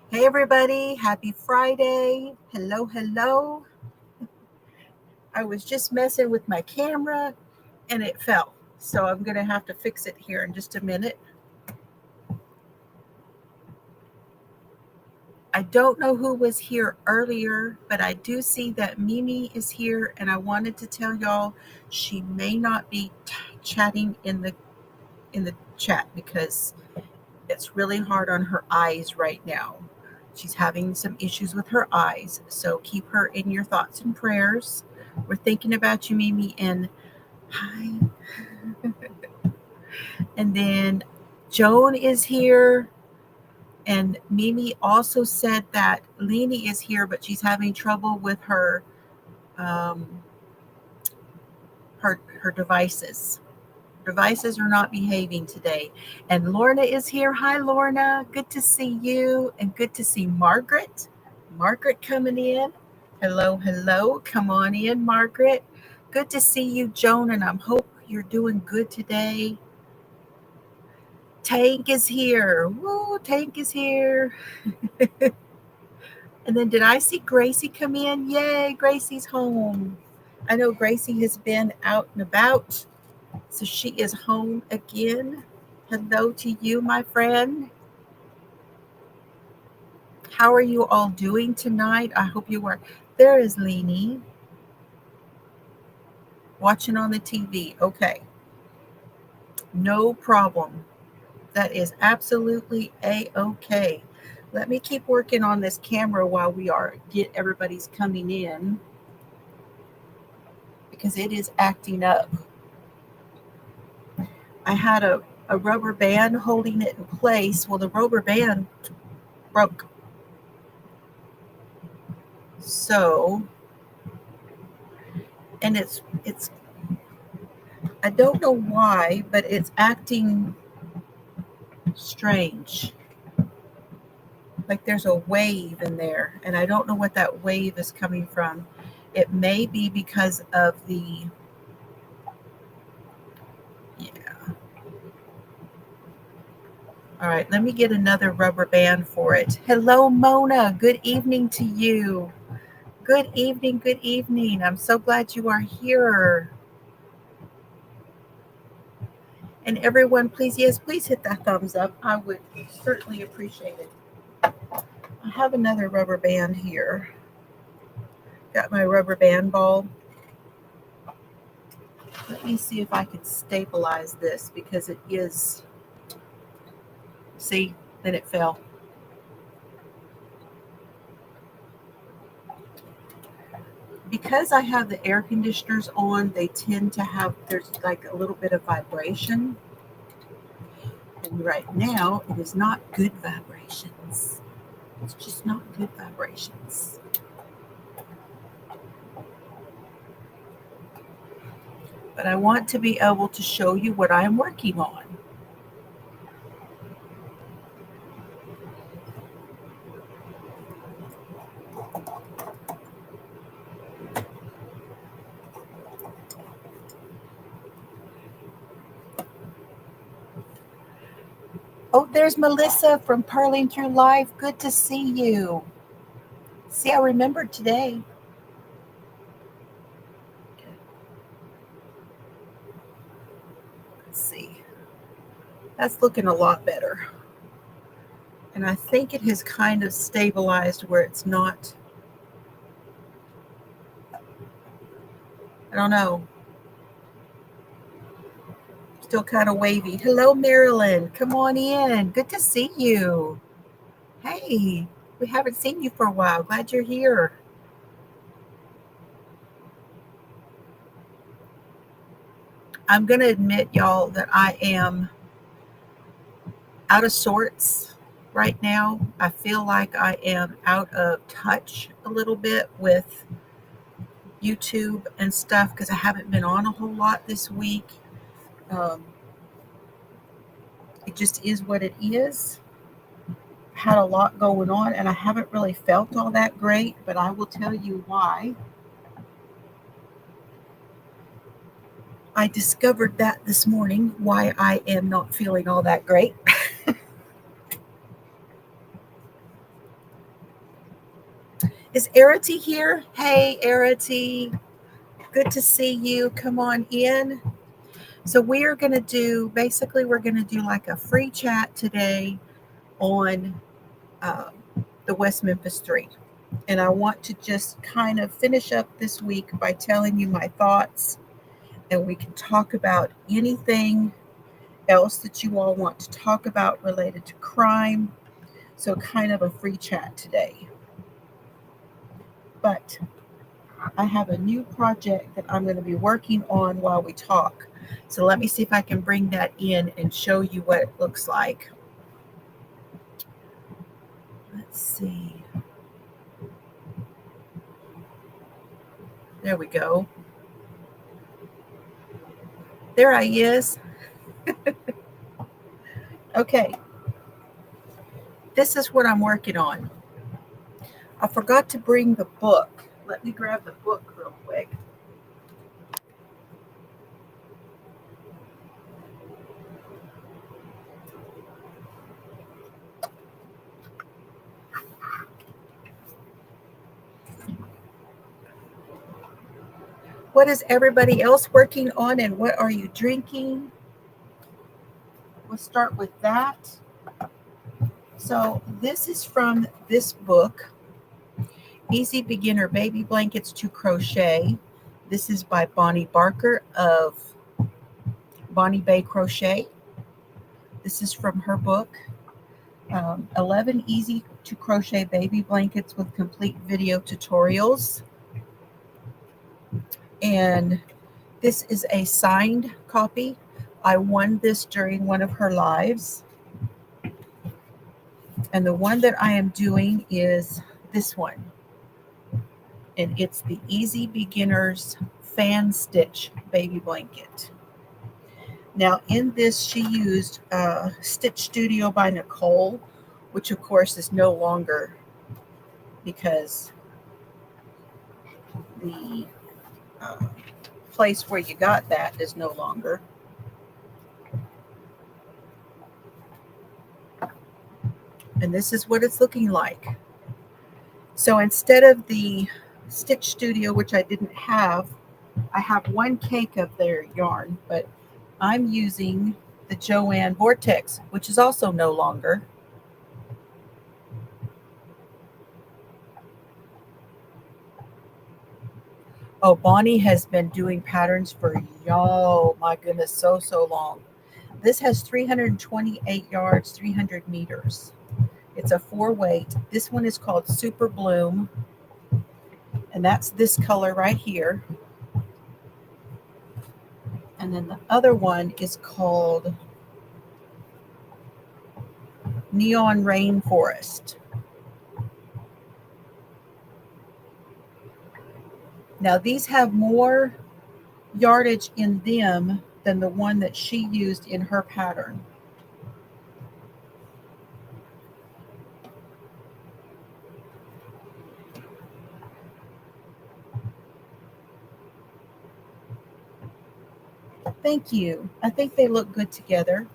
Hey everybody, happy Friday. Hello, hello. I was just messing with my camera and it fell. So I'm going to have to fix it here in just a minute. I don't know who was here earlier, but I do see that Mimi is here and I wanted to tell y'all she may not be chatting in the chat because it's really hard on her eyes right now. She's having some issues with her eyes, so keep her in your thoughts and prayers. We're thinking about you, Mimi, and hi. And then Joan is here, and Mimi also said that Leni is here, but she's having trouble with um, her devices. Devices are not behaving today. And Lorna is here. Hi, Lorna. Good to see you, and good to see Margaret. Margaret coming in. Hello, hello. Come on in, Margaret. Good to see you, Joan, and I hope you're doing good today. Tank is here. Woo, Tank is here. And then did I see Gracie come in? Yay, Gracie's home. I know Gracie has been out and about, so she is home again. Hello to you, my friend. How are you all doing tonight? I hope you are. There is Leni watching on the TV. Okay, no problem. That is absolutely a-okay. Let me keep working on this camera while we get everybody's coming in because it is acting up. I had a rubber band holding it in place. Well, the rubber band broke. So, and it's I don't know why, but it's acting strange. Like there's a wave in there, and I don't know what that wave is coming from. It may be because of yeah. All right, let me get another rubber band for it. Hello, Mona. Good evening to you. Good evening, good evening. I'm so glad you are here. And everyone, please, yes, please hit that thumbs up. I would certainly appreciate it. I have another rubber band here. Got my rubber band ball. Let me see if I can stabilize this because it is, see, then it fell. Because I have the air conditioners on, they tend to have, there's like a little bit of vibration. And right now, it is not good vibrations. It's just not good vibrations. But I want to be able to show you what I'm working on. Oh, there's Melissa from Pearling Through Life. Good to see you. See, I remembered today. Let's see. That's looking a lot better. And I think it has kind of stabilized where it's not, I don't know, still kind of wavy. Hello, Marilyn. Come on in. Good to see you. Hey, we haven't seen you for a while. Glad you're here. I'm going to admit, y'all, that I am out of sorts right now. I feel like I am out of touch a little bit with YouTube and stuff because I haven't been on a whole lot this week. It just is what it is. Had a lot going on and I haven't really felt all that great, but I will tell you why. I discovered that this morning, why I am not feeling all that great. Is Arity here? Hey, Arity. Good to see you. Come on in. So we are going to do, basically, we're going to do like a free chat today on uh, the West Memphis 3. And I want to just kind of finish up this week by telling you my thoughts, and we can talk about anything else that you all want to talk about related to crime. So kind of a free chat today. But I have a new project that I'm going to be working on while we talk. So let me see if I can bring that in and show you what it looks like. Let's see. There we go. There he is. Okay. This is what I'm working on. I forgot to bring the book. Let me grab the book real quick. What is everybody else working on, and what are you drinking? We'll start with that. So this is from this book, Easy Beginner Baby Blankets to Crochet. This is by Bonnie Barker of Bonnie Bay Crochet. This is from her book, 11 Easy to Crochet Baby Blankets with Complete Video Tutorials. And this is a signed copy. I won this during one of her lives. And the one that I am doing is this one. And it's the Easy Beginners Fan Stitch Baby Blanket. Now in this, she used Stitch Studio by Nicole, which of course is no longer, because the place where you got that is no longer. And this is what it's looking like. So instead of the Stitch Studio, which I didn't have, I have one cake of their yarn, but I'm using the Joanne Vortex, which is also no longer. Oh, Bonnie has been doing patterns for, y'all, my goodness, so long. This has 328 yards, 300 meters. It's a 4-weight. This one is called Super Bloom, and that's this color right here. And then the other one is called Neon Rainforest. Now these have more yardage in them than the one that she used in her pattern. Thank you. I think they look good together.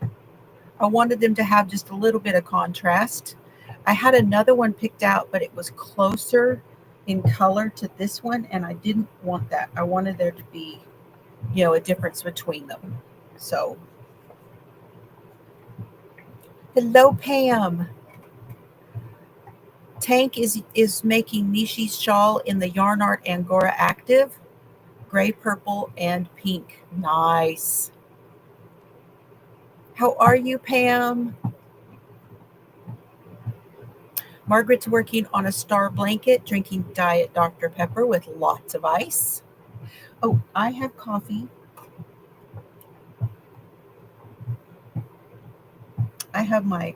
I wanted them to have just a little bit of contrast. I had another one picked out, but it was closer in color to this one, and I didn't want that. I wanted there to be, a difference between them. So, hello, Pam. Tank is making Nishi's shawl in the Yarn Art Angora Active, gray, purple, and pink. Nice. How are you, Pam? Margaret's working on a star blanket, drinking Diet Dr. Pepper with lots of ice. Oh, I have coffee. I have my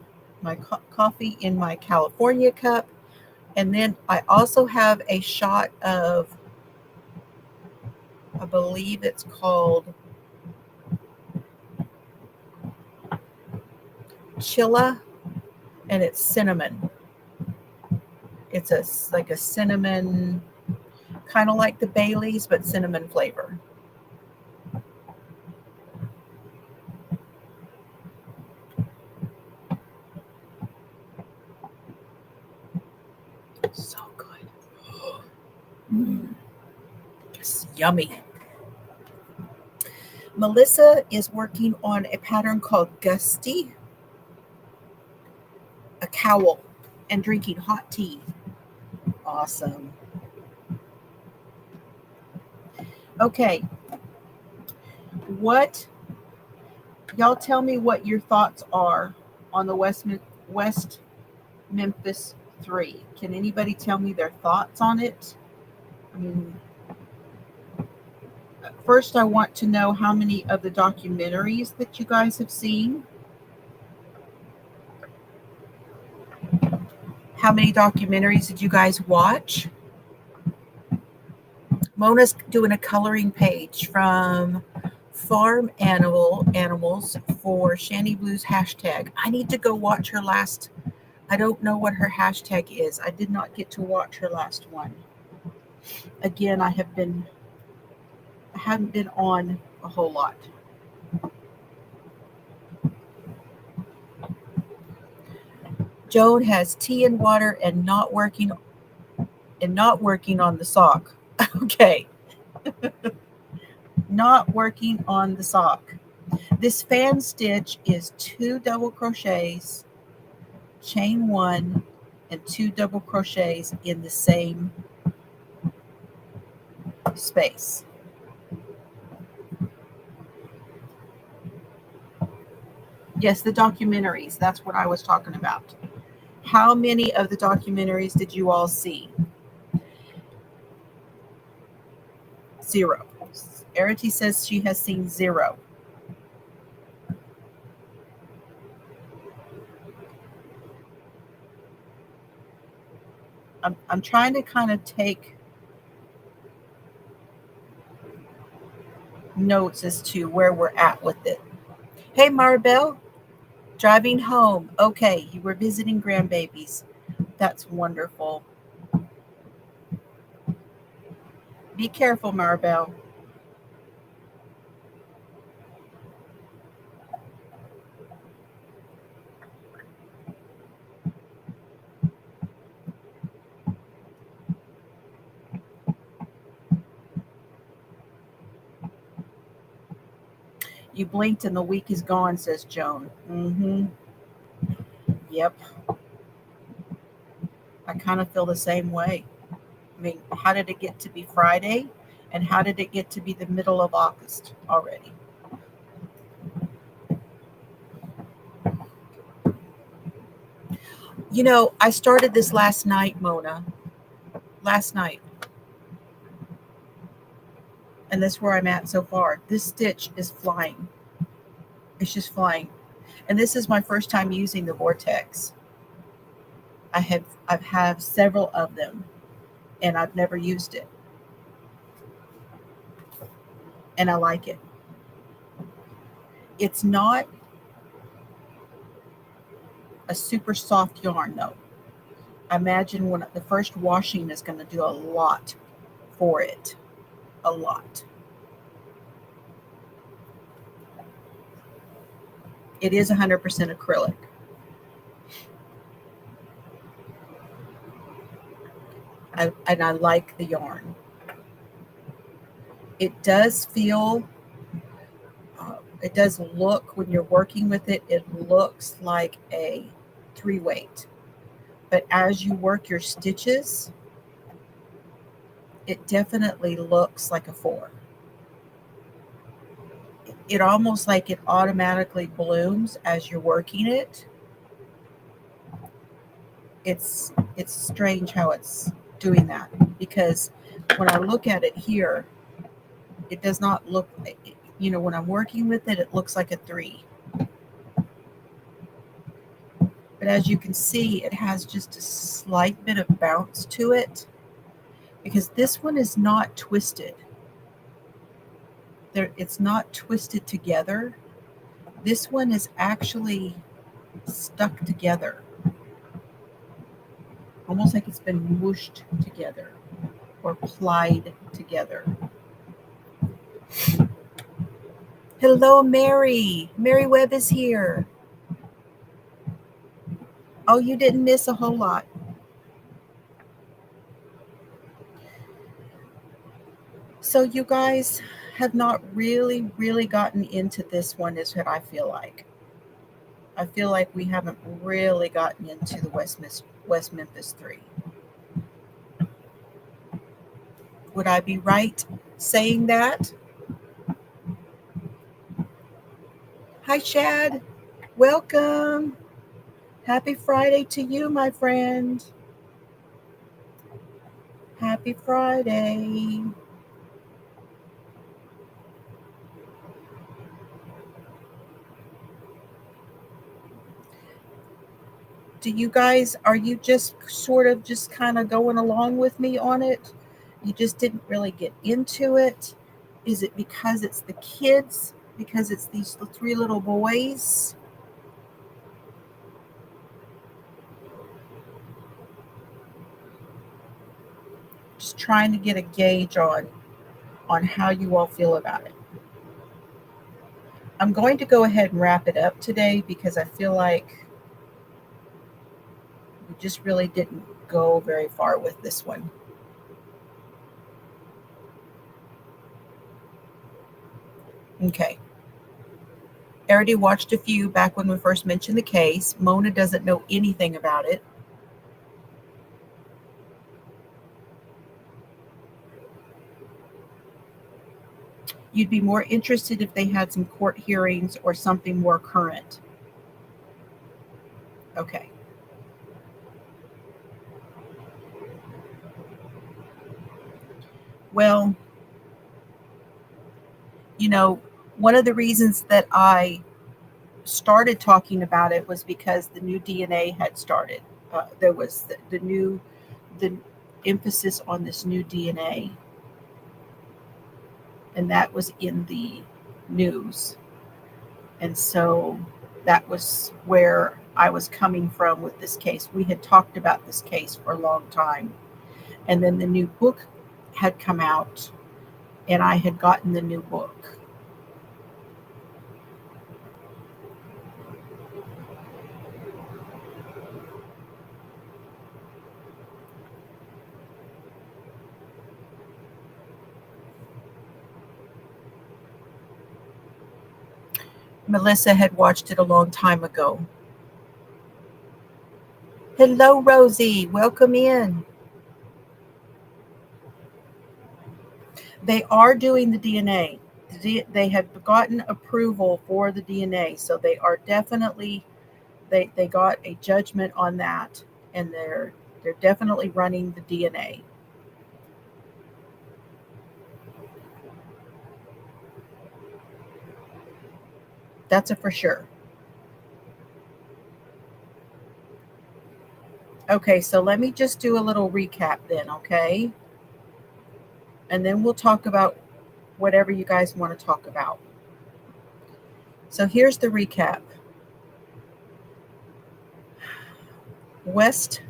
coffee in my California cup. And then I also have a shot of, I believe it's called Chilla, and it's cinnamon. It's like a cinnamon, kind of like the Bailey's, but cinnamon flavor. So good. It's yummy. Melissa is working on a pattern called Gusty, a cowl, and drinking hot tea. Awesome. Okay. What, y'all tell me what your thoughts are on the West Memphis 3. Can anybody tell me their thoughts on it? I mean, first I want to know how many of the documentaries that you guys have seen. How many documentaries did you guys watch? Mona's doing a coloring page from Farm Animals for Shandy Blues hashtag. I need to go watch her last. I don't know what her hashtag is. I did not get to watch her last one. Again, I haven't been on a whole lot. Joan has tea and water and not working on the sock. Okay. Not working on the sock. This fan stitch is 2 double crochets, chain 1, and 2 double crochets in the same space. Yes, the documentaries. That's what I was talking about. How many of the documentaries did you all see? 0. Arity says she has seen 0. I'm trying to kind of take notes as to where we're at with it. Hey, Marbell, driving home. Okay, you were visiting grandbabies. That's wonderful. Be careful, Marbell. You blinked and the week is gone, says Joan. Mm-hmm. Yep. I kind of feel the same way. I mean, how did it get to be Friday? And how did it get to be the middle of August already? You know, I started this last night, Mona. Last night. And that's where I'm at so far. This stitch is flying. It's just flying. And this is my first time using the Vortex. I've had several of them and I've never used it. And I like it. It's not a super soft yarn though. I imagine when the first washing is going to do a lot for it. A lot. It is 100% acrylic. And I like the yarn. It does feel, it does look, when you're working with it, it looks like a 3-weight. But as you work your stitches, it definitely looks like a 4. It almost like it automatically blooms as you're working it. It's strange how it's doing that, because when I look at it here, it does not look, you know, when I'm working with it, it looks like a 3. But as you can see, it has just a slight bit of bounce to it, because this one is not twisted. It's not twisted together. This one is actually stuck together, almost like it's been mooshed together or plied together. Hello, Mary. Mary Webb is here. Oh, you didn't miss a whole lot. So you guys have not really gotten into this one, is what I feel like. I feel like we haven't really gotten into the West Memphis 3. Would I be right saying that? Hi, Shad. Welcome. Happy Friday to you, my friend. Happy Friday. Do you guys, are you just sort of just kind of going along with me on it? You just didn't really get into it? Is it because it's the kids? Because it's these three little boys? Just trying to get a gauge on how you all feel about it. I'm going to go ahead and wrap it up today because I feel like we just really didn't go very far with this one. Okay. I already watched a few back when we first mentioned the case. Mona doesn't know anything about it. You'd be more interested if they had some court hearings or something more current. Okay. Well, one of the reasons that I started talking about it was because the new DNA had started. There was the emphasis on this new DNA, and that was in the news. And so that was where I was coming from with this case. We had talked about this case for a long time. And then the new book had come out, and I had gotten the new book. Melissa had watched it a long time ago. Hello, Rosie. Welcome in. They are doing the DNA. They have gotten approval for the DNA, so they are definitely they got a judgment on that, and they're definitely running the DNA. That's a for sure. Okay, so let me just do a little recap then, okay? And then we'll talk about whatever you guys want to talk about. So here's the recap. West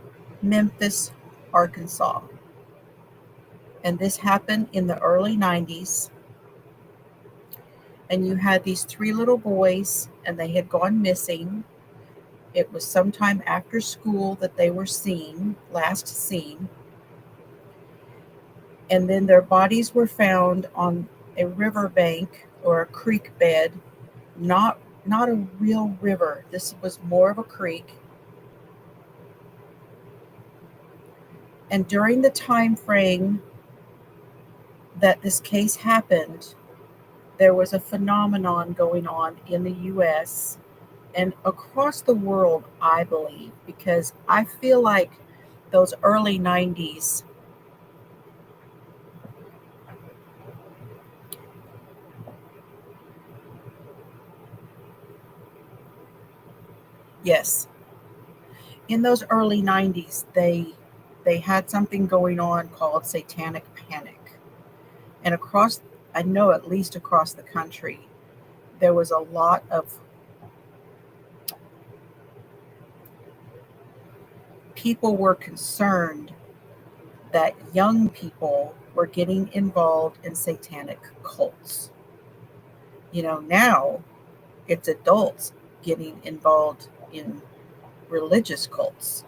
Memphis, Arkansas. And this happened in the early 90s. And you had these three little boys, and they had gone missing. It was sometime after school that they were last seen. And then their bodies were found on a riverbank or a creek bed, not a real river. This was more of a creek. And during the time frame that this case happened, there was a phenomenon going on in the US and across the world, I believe, because I feel like those early 90s, yes, in those early 90s, they had something going on called satanic panic. And I know at least across the country, there was a lot of people were concerned that young people were getting involved in satanic cults. Now it's adults getting involved in religious cults.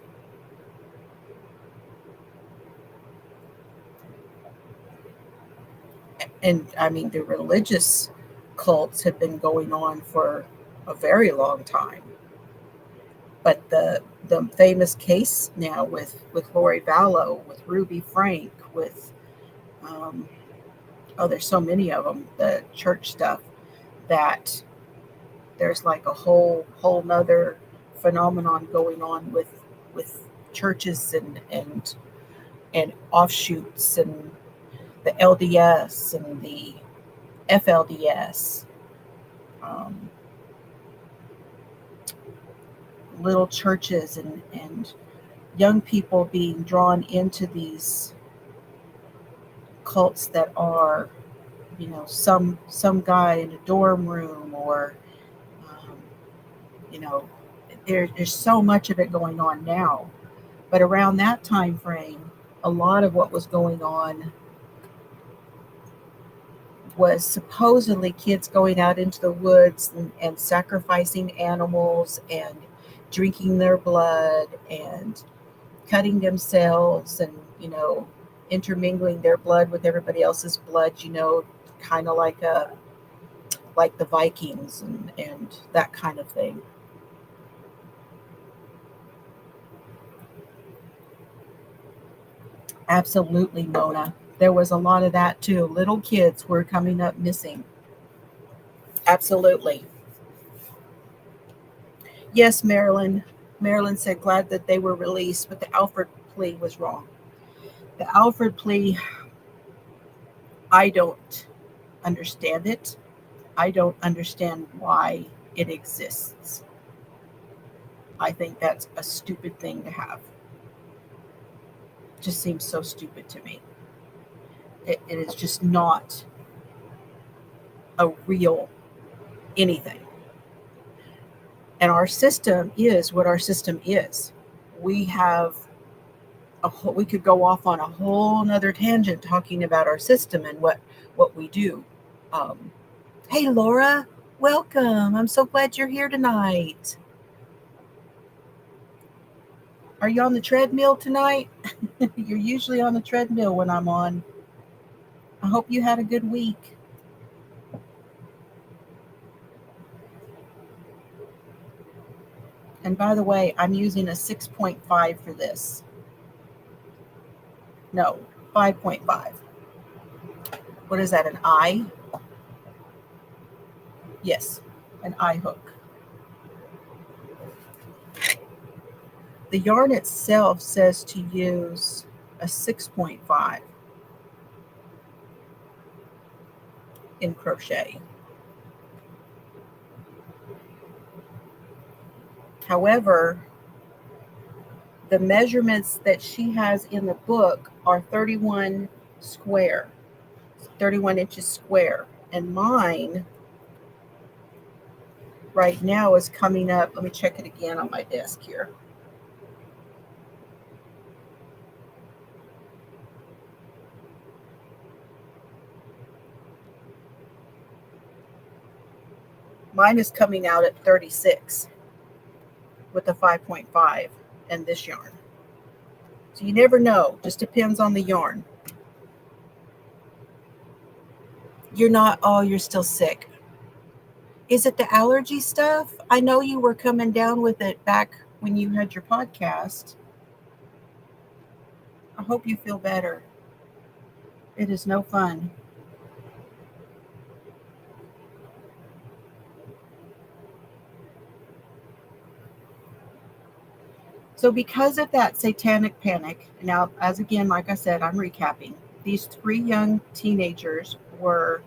And I mean, the religious cults have been going on for a very long time. But the famous case now with Lori Vallow, with Ruby Frank, with um, oh, there's so many of them. The church stuff, that there's like a whole nother phenomenon going on with churches and offshoots, and the LDS and the FLDS, um, little churches, and young people being drawn into these cults that are, some guy in a dorm room, or um, you know there's so much of it going on now. But around that time frame, a lot of what was going on was supposedly kids going out into the woods and sacrificing animals and drinking their blood and cutting themselves, and intermingling their blood with everybody else's blood, kind of like the Vikings and that kind of thing. Absolutely, Mona. There was a lot of that too. Little kids were coming up missing. Absolutely. Yes, Marilyn. Marilyn said glad that they were released, but the Alfred plea was wrong. The Alfred plea, I don't understand it. I don't understand why it exists. I think that's a stupid thing to have. Just seems so stupid to me. It is just not a real anything. And our system is what our system is. We have we could go off on a whole nother tangent talking about our system and what we do. Um, hey, Laura, welcome. I'm so glad you're here tonight. Are you on the treadmill tonight? You're usually on the treadmill when I'm on. I hope you had a good week. And by the way, I'm using a 6.5 for this. No, 5.5. What is that, an eye? Yes, an eye hook. The yarn itself says to use a 6.5 in crochet. However, the measurements that she has in the book are 31 square, 31 inches square. And mine right now is coming up. Let me check it again on my desk here. Mine is coming out at 36 with a 5.5 and this yarn. So you never know. Just depends on the yarn. You're not, oh, you're still sick. Is it the allergy stuff? I know you were coming down with it back when you had your podcast. I hope you feel better. It is no fun. So because of that satanic panic, now, as again, like I said, I'm recapping. These 3 young teenagers were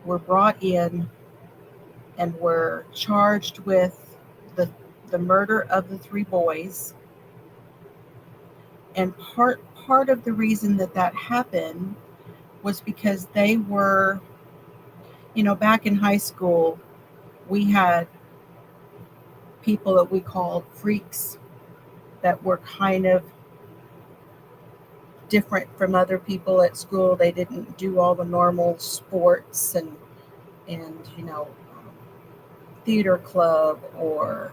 brought in and were charged with the murder of the 3 boys. And part of the reason that happened was because they were, back in high school, we had people that we called freaks that were kind of different from other people at school. They didn't do all the normal sports and theater club, or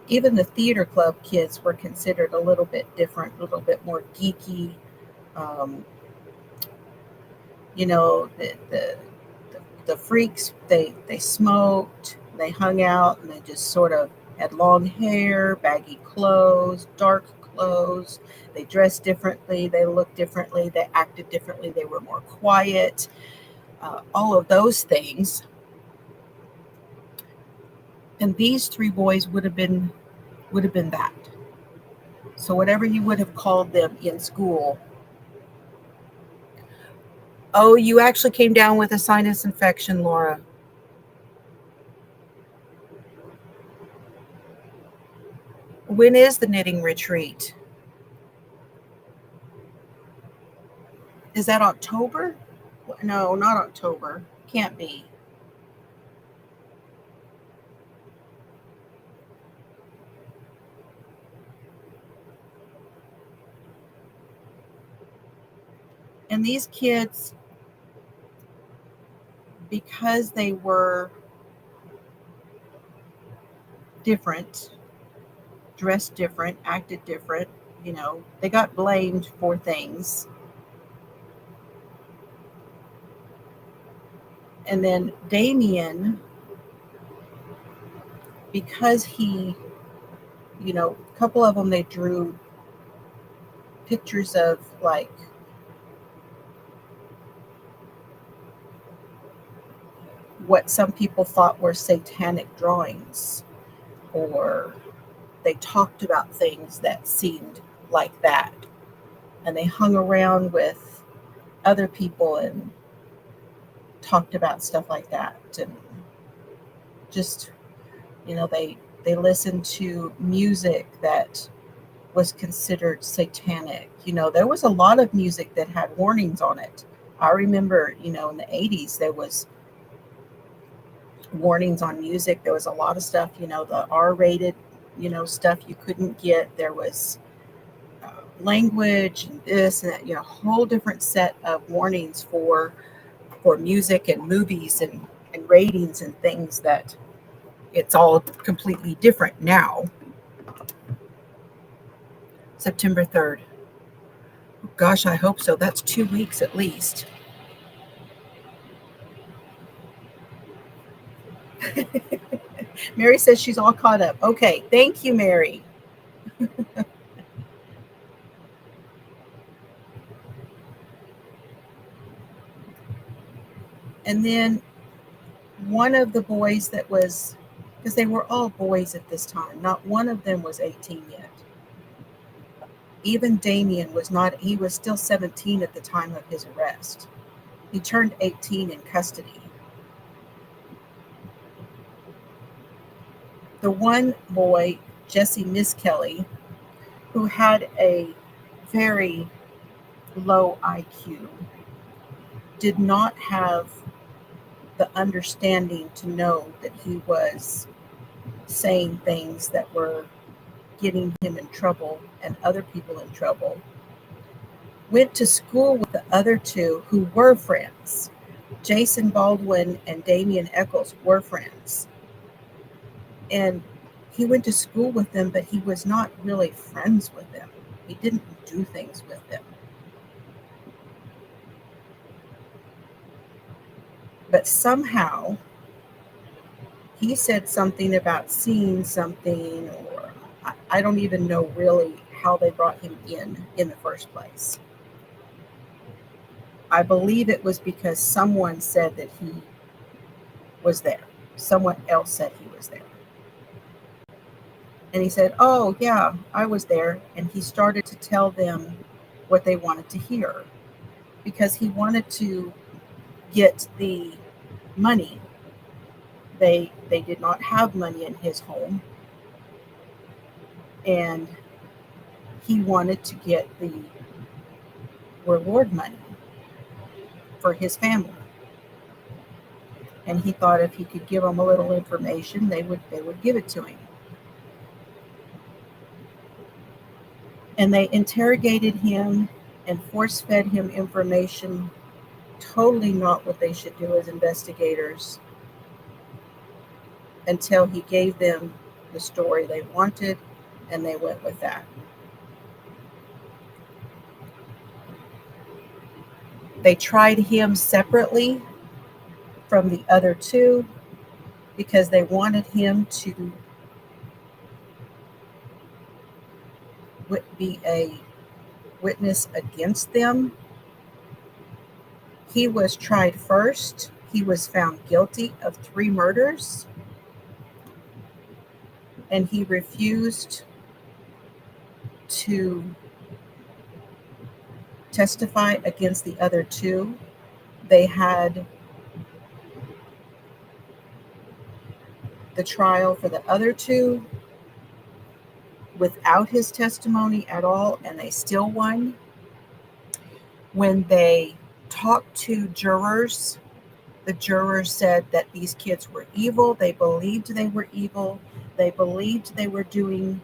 even the theater club kids were considered a little bit different, a little bit more geeky. Um, The freaks, they smoked, they hung out, and they just sort of had long hair, baggy clothes, dark clothes. They dressed differently, they looked differently, they acted differently, they were more quiet, all of those things. And these three boys would have been that. So whatever you would have called them in school. Oh, you actually came down with a sinus infection, Laura. When is the knitting retreat? Is that October? No, not October. Can't be. And these kids, because they were different, dressed different, acted different, they got blamed for things. And then Damien, because he, a couple of them, they drew pictures of like what some people thought were satanic drawings, or they talked about things that seemed like that. And they hung around with other people and talked about stuff like that. And just, they listened to music that was considered satanic. There was a lot of music that had warnings on it. I remember, in the 80s, there was warnings on music. There was a lot of stuff, the R-rated, stuff you couldn't get. There was language and this and that, a whole different set of warnings for music and movies and ratings and things that it's all completely different now. September 3rd. Gosh, I hope so. That's 2 weeks at least. Mary says she's all caught up. Okay, thank you, Mary. And then one of the boys that was, because they were all boys at this time, not one of them was 18 yet. Even Damien was not, he was still 17 at the time of his arrest. He turned 18 in custody. The one boy, Jesse Miskelly, who had a very low IQ, did not have the understanding to know that he was saying things that were getting him in trouble and other people in trouble. Went to school with the other two who were friends. Jason Baldwin and Damien Eccles were friends. And he went to school with them, but he was not really friends with them. He didn't do things with them. But somehow he said something about seeing something, or I don't even know really how they brought him in the first place. I believe it was because someone said that he was there. Someone else said he was there. And he said, oh, yeah, I was there. And he started to tell them what they wanted to hear because he wanted to get the money. They did not have money in his home. And he wanted to get the reward money for his family. And he thought if he could give them a little information, they would give it to him. And they interrogated him and force-fed him information, totally not what they should do as investigators, until he gave them the story they wanted, and they went with that. They tried him separately from the other two because they wanted him to be a witness against them. He was tried first. He was found guilty of 3 murders, and he refused to testify against the other 2. They had the trial for the other 2 without his testimony at all, and they still won. When they talked to jurors, the jurors said that these kids were evil. They believed they were evil. They believed they were doing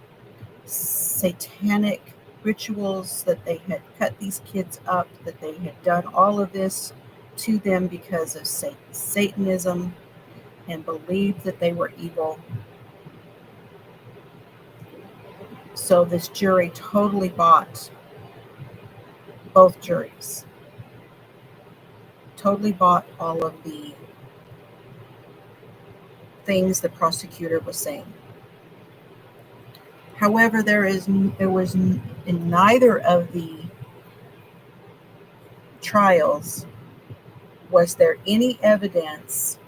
satanic rituals, that they had cut these kids up, that they had done all of this to them because of Satanism, and believed that they were evil. So this jury totally bought, both juries totally bought all of the things the prosecutor was saying. However, there was in neither of the trials was there any evidence,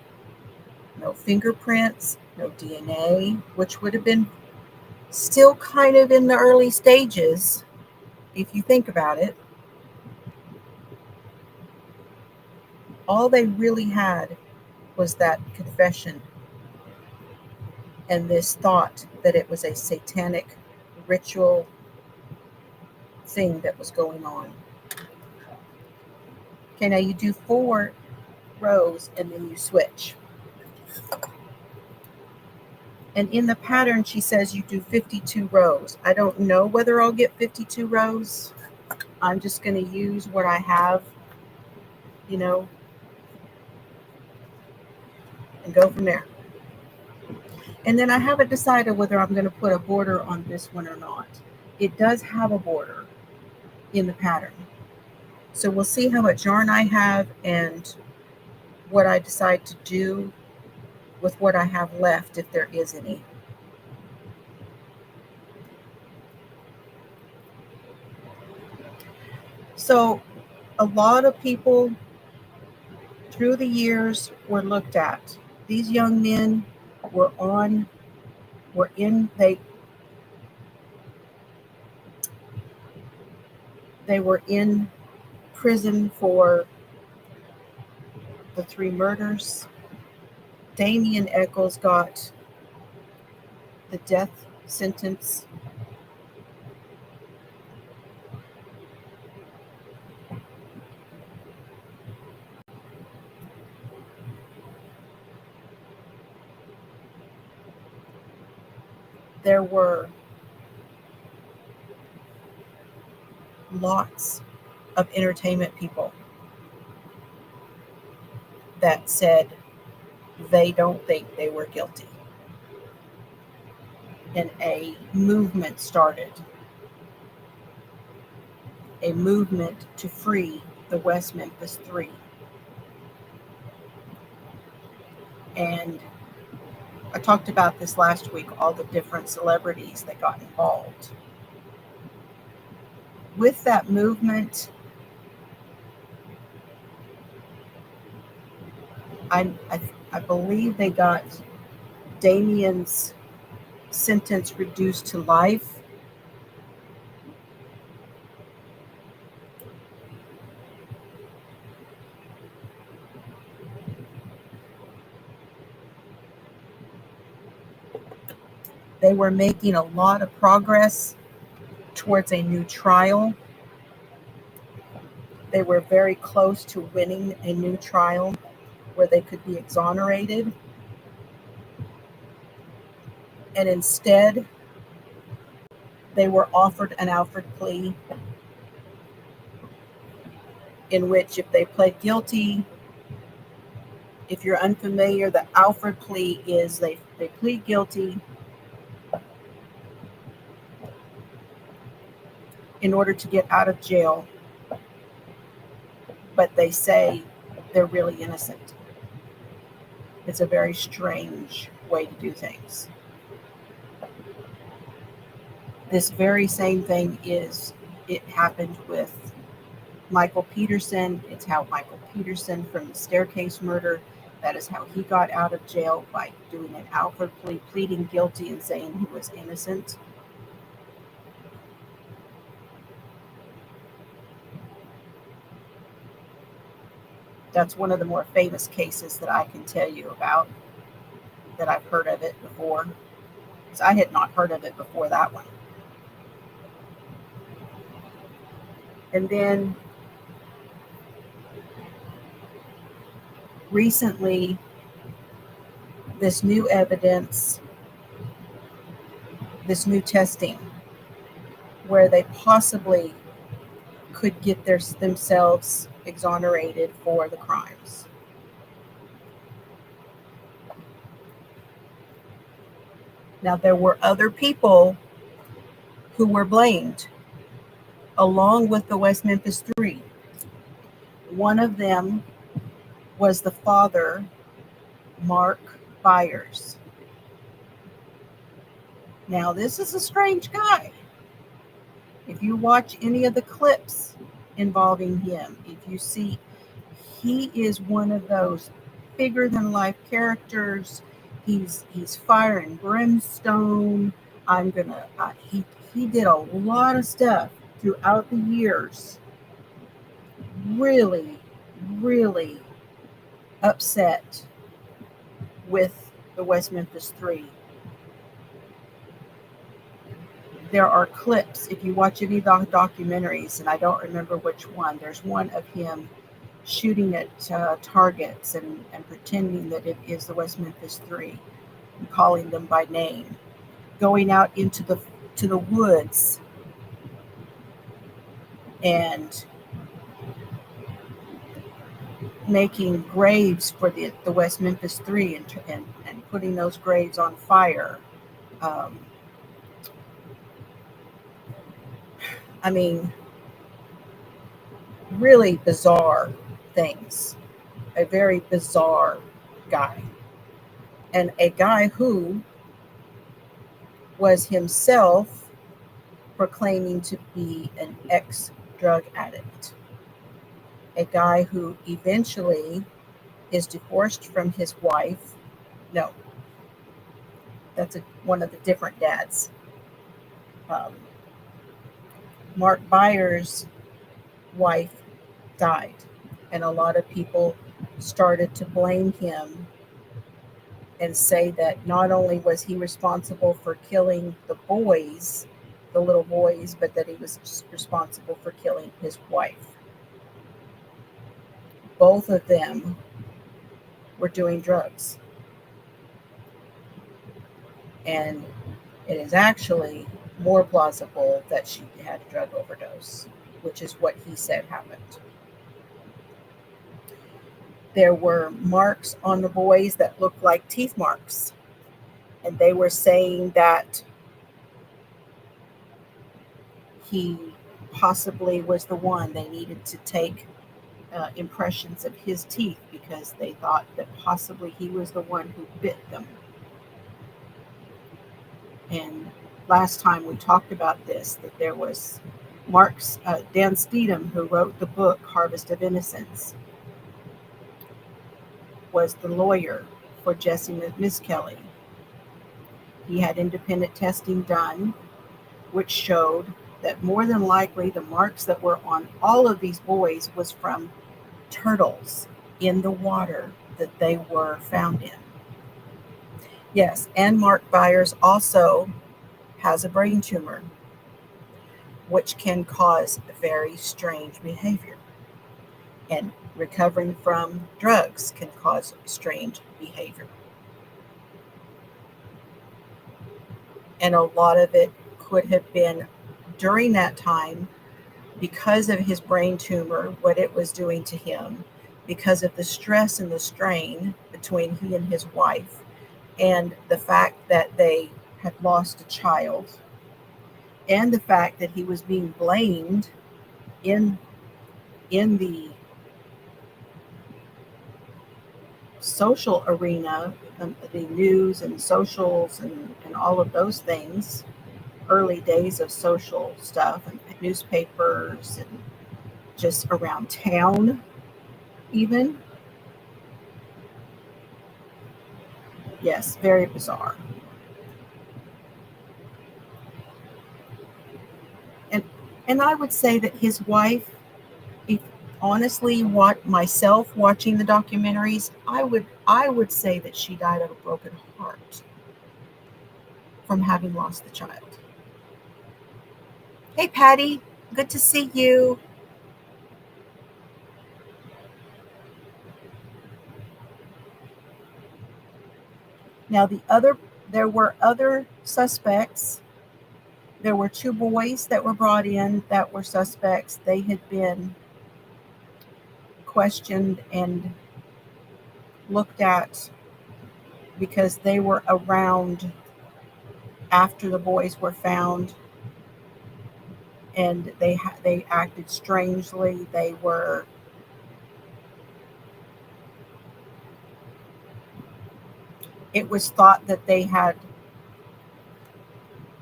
no fingerprints, no DNA, which would have been still kind of in the early stages, if you think about it. All they really had was that confession and this thought that it was a satanic ritual thing that was going on. Okay, now you do 4 rows and then you switch. And in the pattern, she says you do 52 rows. I don't know whether I'll get 52 rows. I'm just going to use what I have, and go from there. And then I haven't decided whether I'm going to put a border on this one or not. It does have a border in the pattern. So we'll see how much yarn I have and what I decide to do with what I have left, if there is any. So a lot of people through the years were looked at. These young men were in prison for the 3 murders. Damien Eccles got the death sentence. There were lots of entertainment people that said they don't think they were guilty. And a movement started. A movement to free the West Memphis 3. And I talked about this last week, all the different celebrities that got involved. With that movement, I believe they got Damien's sentence reduced to life. They were making a lot of progress towards a new trial. They were very close to winning a new trial where they could be exonerated. And instead, they were offered an Alfred plea in which, if they pled guilty, if you're unfamiliar, the Alfred plea is they plead guilty in order to get out of jail but they say they're really innocent. It's a very strange way to do things. This very same thing it happened with Michael Peterson. It's how Michael Peterson from the staircase murder, that is how he got out of jail, by doing an outward plea, pleading guilty and saying he was innocent. That's one of the more famous cases that I can tell you about, that I've heard of it before. Because I had not heard of it before that one. And then recently, this new evidence, this new testing, where they possibly could get themselves exonerated for the crimes. Now, there were other people who were blamed, along with the West Memphis Three. One of them was the father, Mark Byers. Now, this is a strange guy. If you watch any of the clips involving him, if you see, he is one of those bigger than life characters. He's fire and brimstone. He did a lot of stuff throughout the years. Really, really upset with the West Memphis Three. There are clips, if you watch any of the documentaries, and I don't remember which one, there's one of him shooting at targets and pretending that it is the West Memphis Three, and calling them by name, going out into the woods and making graves for the West Memphis Three, and putting those graves on fire. I mean, really bizarre things. A very bizarre guy. And a guy who was himself proclaiming to be an ex-drug addict. A guy who eventually is divorced from his wife. No, that's one of the different dads. Mark Byers' wife died, and a lot of people started to blame him and say that not only was he responsible for killing the little boys, but that he was responsible for killing his wife. Both of them were doing drugs. And it is actually more plausible that she had a drug overdose, which is what he said happened. There were marks on the boys that looked like teeth marks. And they were saying that he possibly was the one. They needed to take impressions of his teeth because they thought that possibly he was the one who bit them. And last time we talked about this, that there was Dan Steedham, who wrote the book Harvest of Innocence, was the lawyer for Jesse Misskelley. He had independent testing done, which showed that more than likely the marks that were on all of these boys was from turtles in the water that they were found in. Yes, and Mark Byers also has a brain tumor, which can cause very strange behavior. And recovering from drugs can cause strange behavior. And a lot of it could have been during that time because of his brain tumor, what it was doing to him, because of the stress and the strain between he and his wife, and the fact that they had lost a child, and the fact that he was being blamed in the social arena, the news and socials and all of those things, early days of social stuff and newspapers and just around town even. Yes, very bizarre. And and I would say that his wife, if honestly what myself watching the documentaries, I would say that she died of a broken heart from having lost the child. Hey Patty, good to see you. Now there were other suspects. There were two boys that were brought in that were suspects. They had been questioned and looked at because they were around after the boys were found, and they acted strangely. It was thought that they had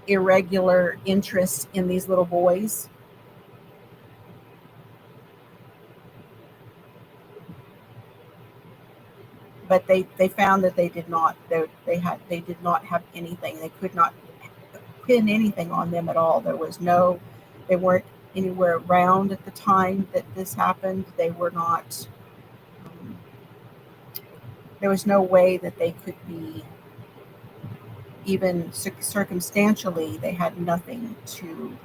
irregular interests in these little boys, but they found that they did not. They did not have anything. They could not pin anything on them at all. They weren't anywhere around at the time that this happened. They were not. um, there was no way that they could be, even circumstantially. They had nothing to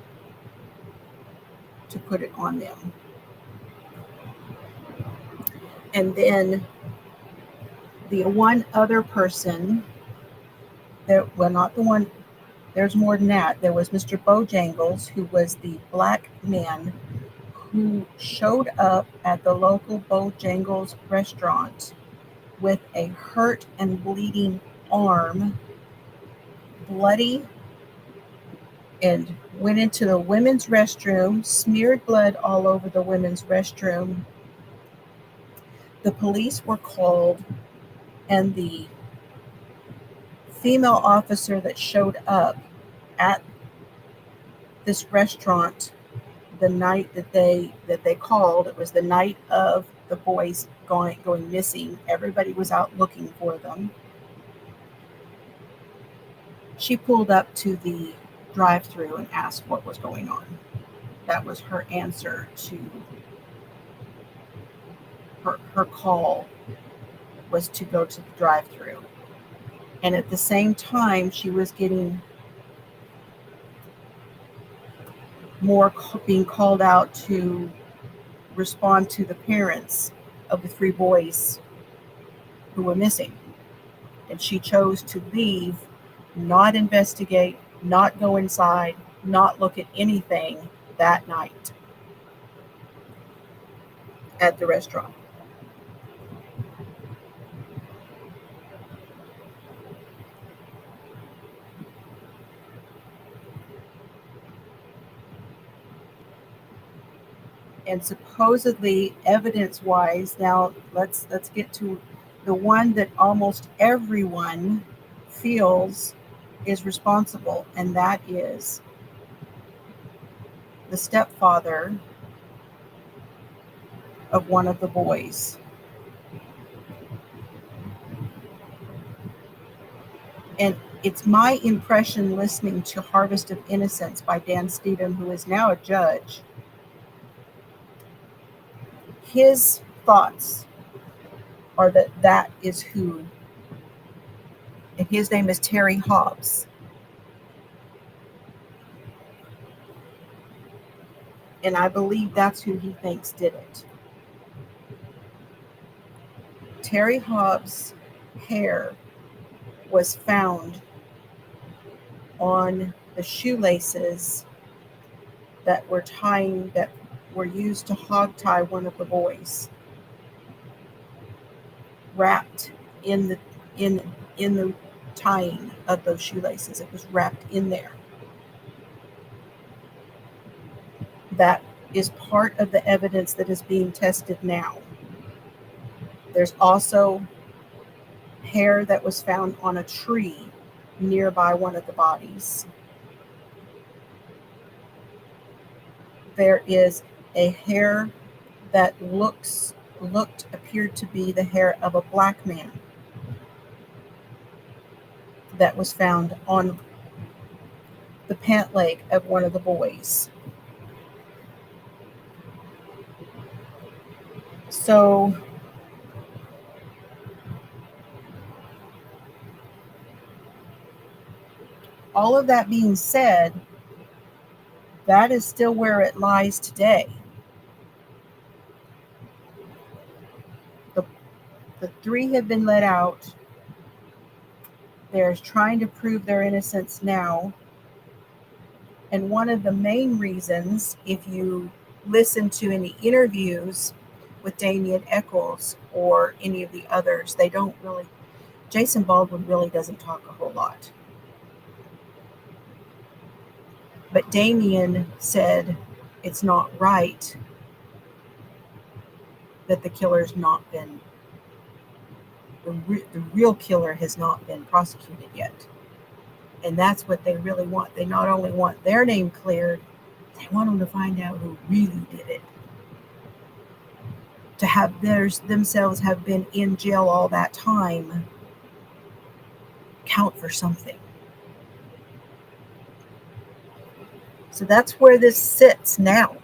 put it on them. And then the one other person that, well, not the one, there's more than that. There was Mr. Bojangles, who was the black man who showed up at the local Bojangles restaurant with a hurt and bleeding arm, bloody, and went into the women's restroom, smeared blood all over the women's restroom. The police were called, and the female officer that showed up at this restaurant the night that they called, it was the night of the boys going missing. Everybody was out looking for them. She pulled up to the drive-through and asked what was going on. That was her answer to her call, was to go to the drive-through. And at the same time, she was getting more being called out to respond to the parents of the three boys who were missing. And she chose to leave, not investigate, not go inside, not look at anything that night at the restaurant. And supposedly, evidence-wise, now let's get to the one that almost everyone feels is responsible, and that is the stepfather of one of the boys. And it's my impression, listening to Harvest of Innocence by Dan Stevens, who is now a judge, his thoughts are that is who, and his name is Terry Hobbs. And I believe that's who he thinks did it. Terry Hobbs' hair was found on the shoelaces that were used to hog tie one of the boys, wrapped in the tying of those shoelaces. It was wrapped in there. That is part of the evidence that is being tested now. There's also hair that was found on a tree nearby one of the bodies. There is a hair that appeared to be the hair of a black man that was found on the pant leg of one of the boys. So all of that being said, that is still where it lies today. The three have been let out. They're trying to prove their innocence now. And one of the main reasons, if you listen to any interviews with Damien Echols or any of the others, they don't really, Jason Baldwin really doesn't talk a whole lot. But Damien said it's not right that the killer's not been, the real killer has not been prosecuted yet. And that's what they really want. They not only want their name cleared, they want them to find out who really did it. To have themselves have been in jail all that time count for something. So that's where this sits now,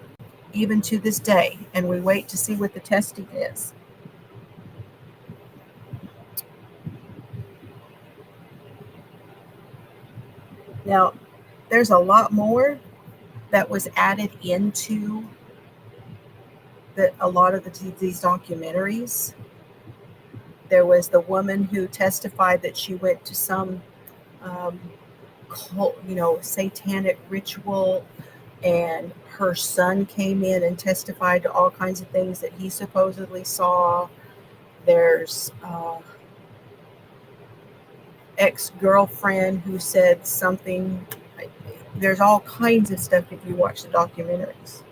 even to this day. And we wait to see what the testing is. Now, there's a lot more that was added into a lot of these documentaries. There was the woman who testified that she went to some cult, satanic ritual, and her son came in and testified to all kinds of things that he supposedly saw. There's ex-girlfriend who said something. There's all kinds of stuff if you watch the documentaries.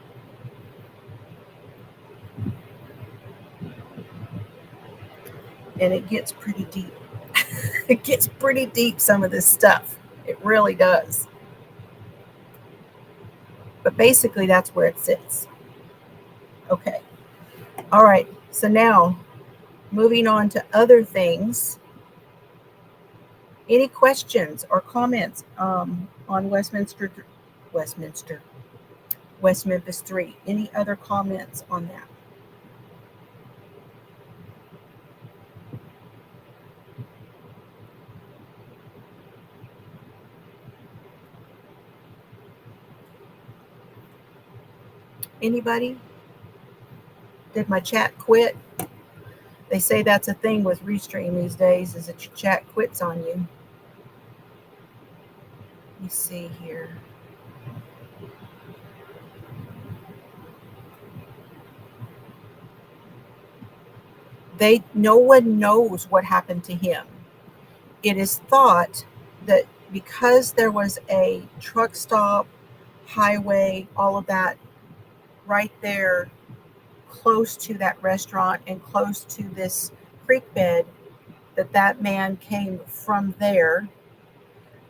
And it gets pretty deep. It gets pretty deep, some of this stuff. It really does. But basically, that's where it sits. Okay. All right. So now, moving on to other things. Any questions or comments on West Memphis 3? Any other comments on that? Anybody? Did my chat quit? They say that's a thing with Restream these days, is that your chat quits on you. Let me see here. No one knows what happened to him. It is thought that because there was a truck stop, highway, all of that right there close to that restaurant and close to this creek bed, that man came from there,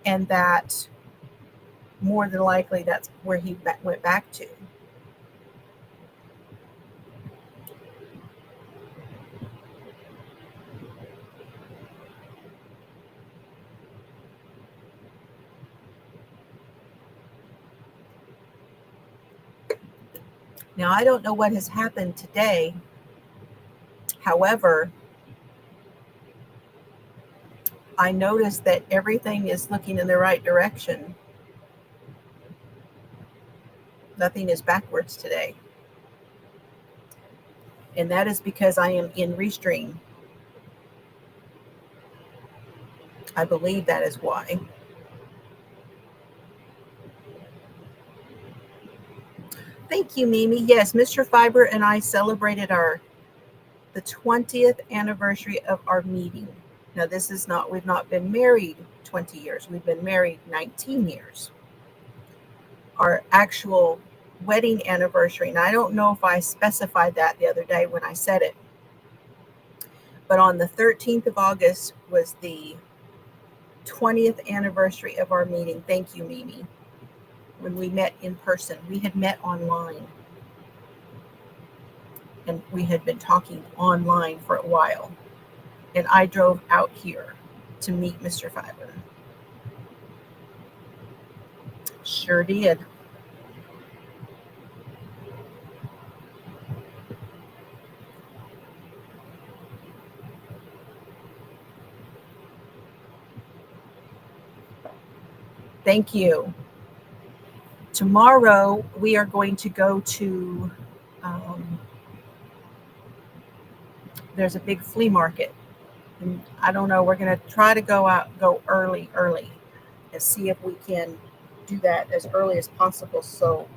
and that more than likely that's where he went back to. Now, I don't know what has happened today. However, I noticed that everything is looking in the right direction. Nothing is backwards today. And that is because I am in Restream. I believe that is why. Thank you, Mimi. Yes, Mr. Fiber and I celebrated the 20th anniversary of our meeting. Now, we've not been married 20 years. We've been married 19 years. Our actual wedding anniversary, and I don't know if I specified that the other day when I said it, But on the 13th of August was the 20th anniversary of our meeting. Thank you, Mimi. When we met in person, we had met online. And we had been talking online for a while. And I drove out here to meet Mr. Fiber. Sure did. Thank you. Tomorrow we are going to go to, there's a big flea market. And I don't know, we're going to try to go early, and see if we can do that as early as possible. So,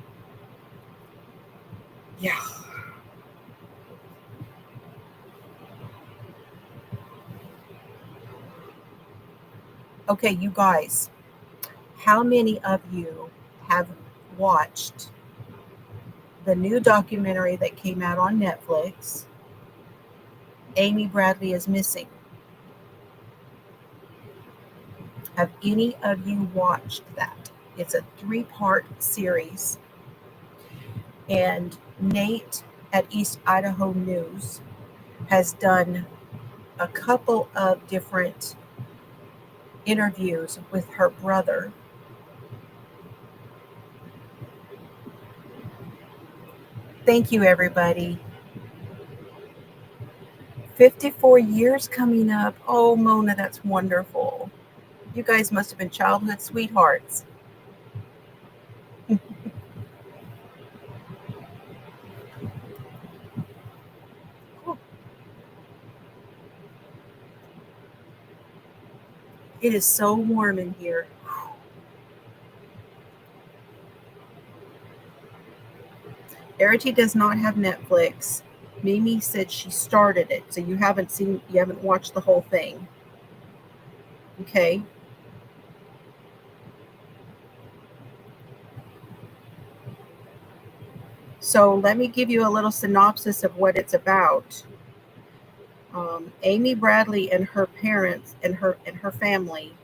yeah. Okay, you guys, how many of you have watched the new documentary that came out on Netflix, Amy Bradley is Missing? Have any of you watched that? It's a 3-part series. And Nate at East Idaho News has done a couple of different interviews with her brother. Thank you, everybody. 54 years coming up. Oh, Mona, that's wonderful. You guys must have been childhood sweethearts. It is so warm in here. Arity does not have Netflix. Mimi said she started it, so you haven't watched the whole thing. Okay. So let me give you a little synopsis of what it's about. Amy Bradley and her parents and her family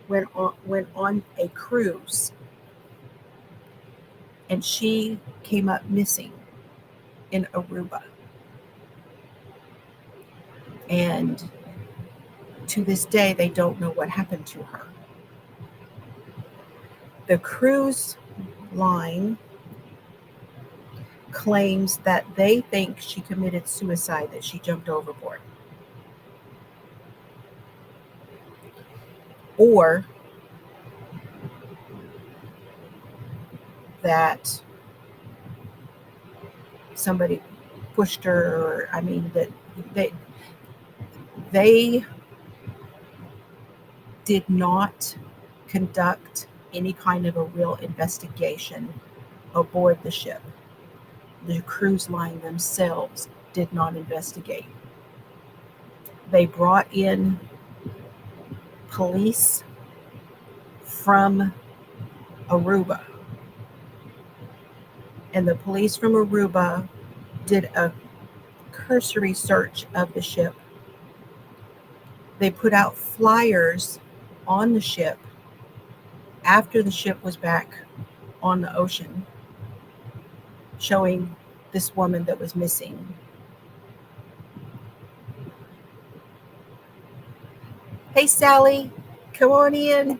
went on a cruise, and she came up missing in Aruba. And to this day, they don't know what happened to her. The cruise line claims that they think she committed suicide, that she jumped overboard. Or that somebody pushed her, or, I mean, that they did not conduct any kind of a real investigation aboard the ship. The cruise line themselves did not investigate. They brought in police from Aruba, and the police from Aruba did a cursory search of the ship. They put out flyers on the ship after the ship was back on the ocean, showing this woman that was missing. Hey, Sally, come on in.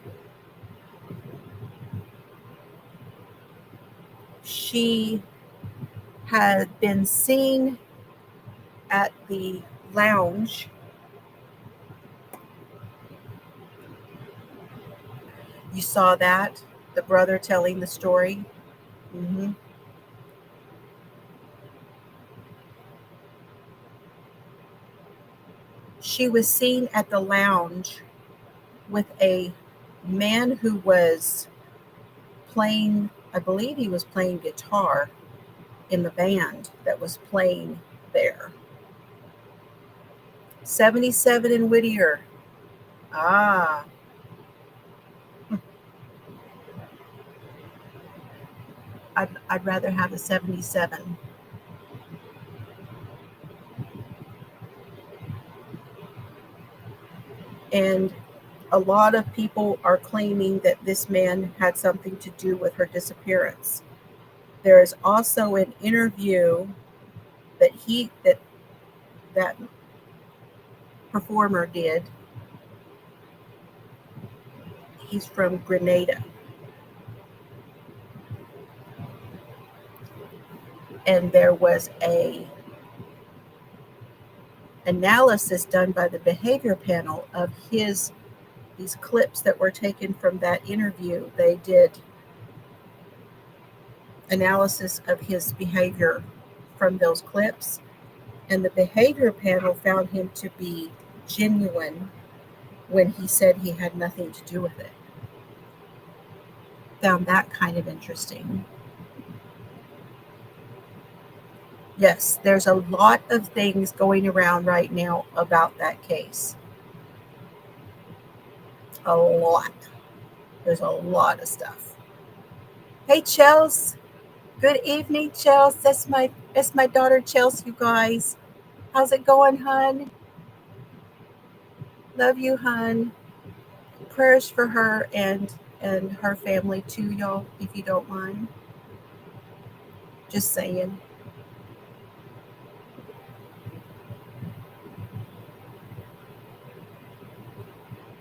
She had been seen at the lounge. You saw that? The brother telling the story? Mm-hmm. She was seen at the lounge with a man who was playing, I believe he was playing guitar in the band that was playing there. 77 in Whittier. Ah. I'd rather have a 77. And a lot of people are claiming that this man had something to do with her disappearance. There is also an interview that that performer did. He's from Grenada. And there was a analysis done by the behavior panel of these clips that were taken from that interview. They did analysis of his behavior from those clips, and the behavior panel found him to be genuine when he said he had nothing to do with it. Found that kind of interesting. Yes, there's a lot of things going around right now about that case. A lot. There's a lot of stuff. Hey, Chels. Good evening, Chels. That's my daughter, Chels, you guys. How's it going, hun? Love you, hun. Prayers for her and her family too, y'all, if you don't mind. Just saying.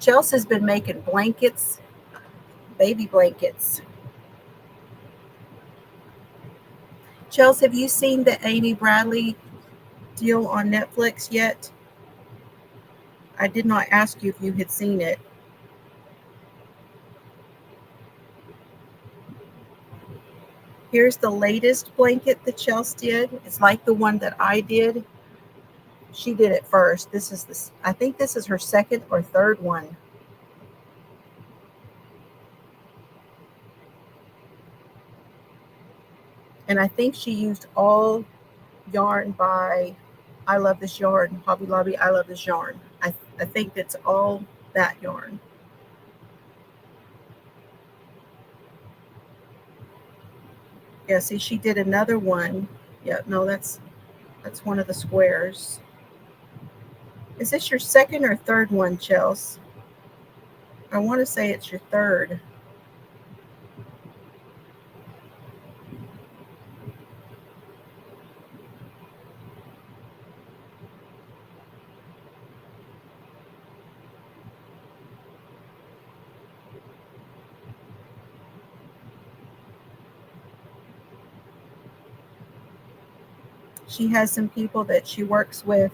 Chelsea's been making blankets, baby blankets. Chelsea, have you seen the Amy Bradley deal on Netflix yet? I did not ask you if you had seen it. Here's the latest blanket that Chelsea did. It's like the one that I did. She did it first. I think this is her second or third one. And I think she used all yarn by I Love This Yarn, Hobby Lobby, I Love This Yarn. I think it's all that yarn. Yeah, see, she did another one. Yeah, no, that's one of the squares. Is this your second or third one, Chels? I want to say it's your third. She has some people that she works with.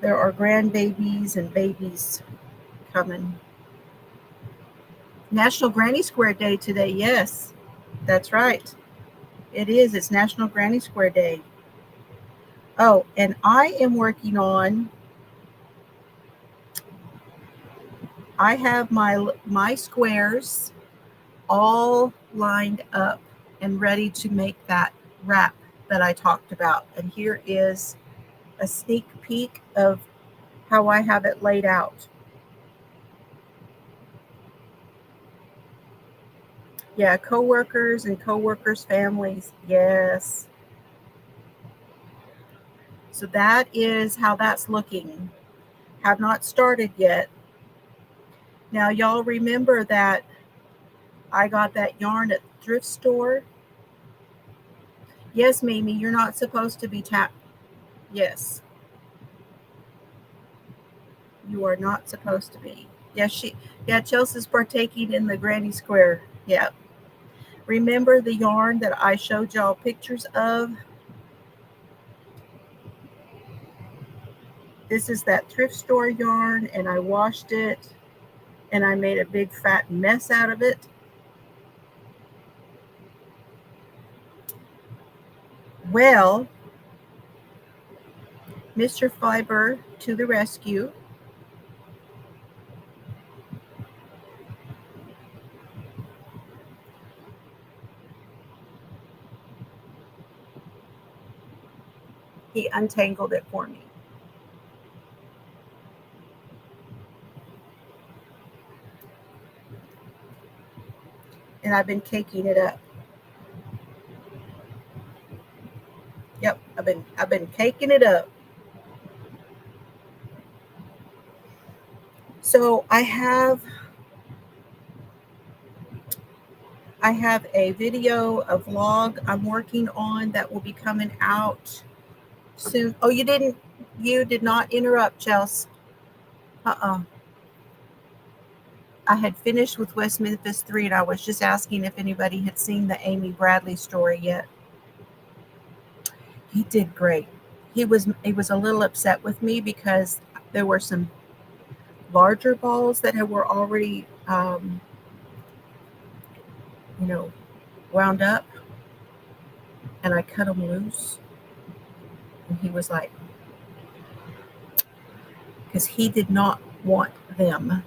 There are grandbabies and babies coming. National Granny Square Day today. Yes, that's right. It is. It's National Granny Square Day. Oh, and I am working on. I have my squares all lined up and ready to make that wrap that I talked about. And here is a sneak peek of how I have it laid out. Yeah, coworkers and coworkers' families. Yes. So that is how that's looking. Have not started yet. Now, y'all remember that I got that yarn at the thrift store? Yes, Mimi, you're not supposed to be tapped. Yes. You are not supposed to be. Yeah, Chelsea's partaking in the Granny Square. Yeah. Remember the yarn that I showed y'all pictures of? This is that thrift store yarn, and I washed it, and I made a big fat mess out of it. Well, Mr. Fiber to the rescue. He untangled it for me. And I've been caking it up. Yep, I've been caking it up. So I have a video, a vlog I'm working on that will be coming out soon. Oh, you did not interrupt, Chelsea. I had finished with West Memphis 3, and I was just asking if anybody had seen the Amy Bradley story yet. He did great. He was a little upset with me because there were some larger balls that were already, wound up, and I cut them loose. And he was like, because he did not want them.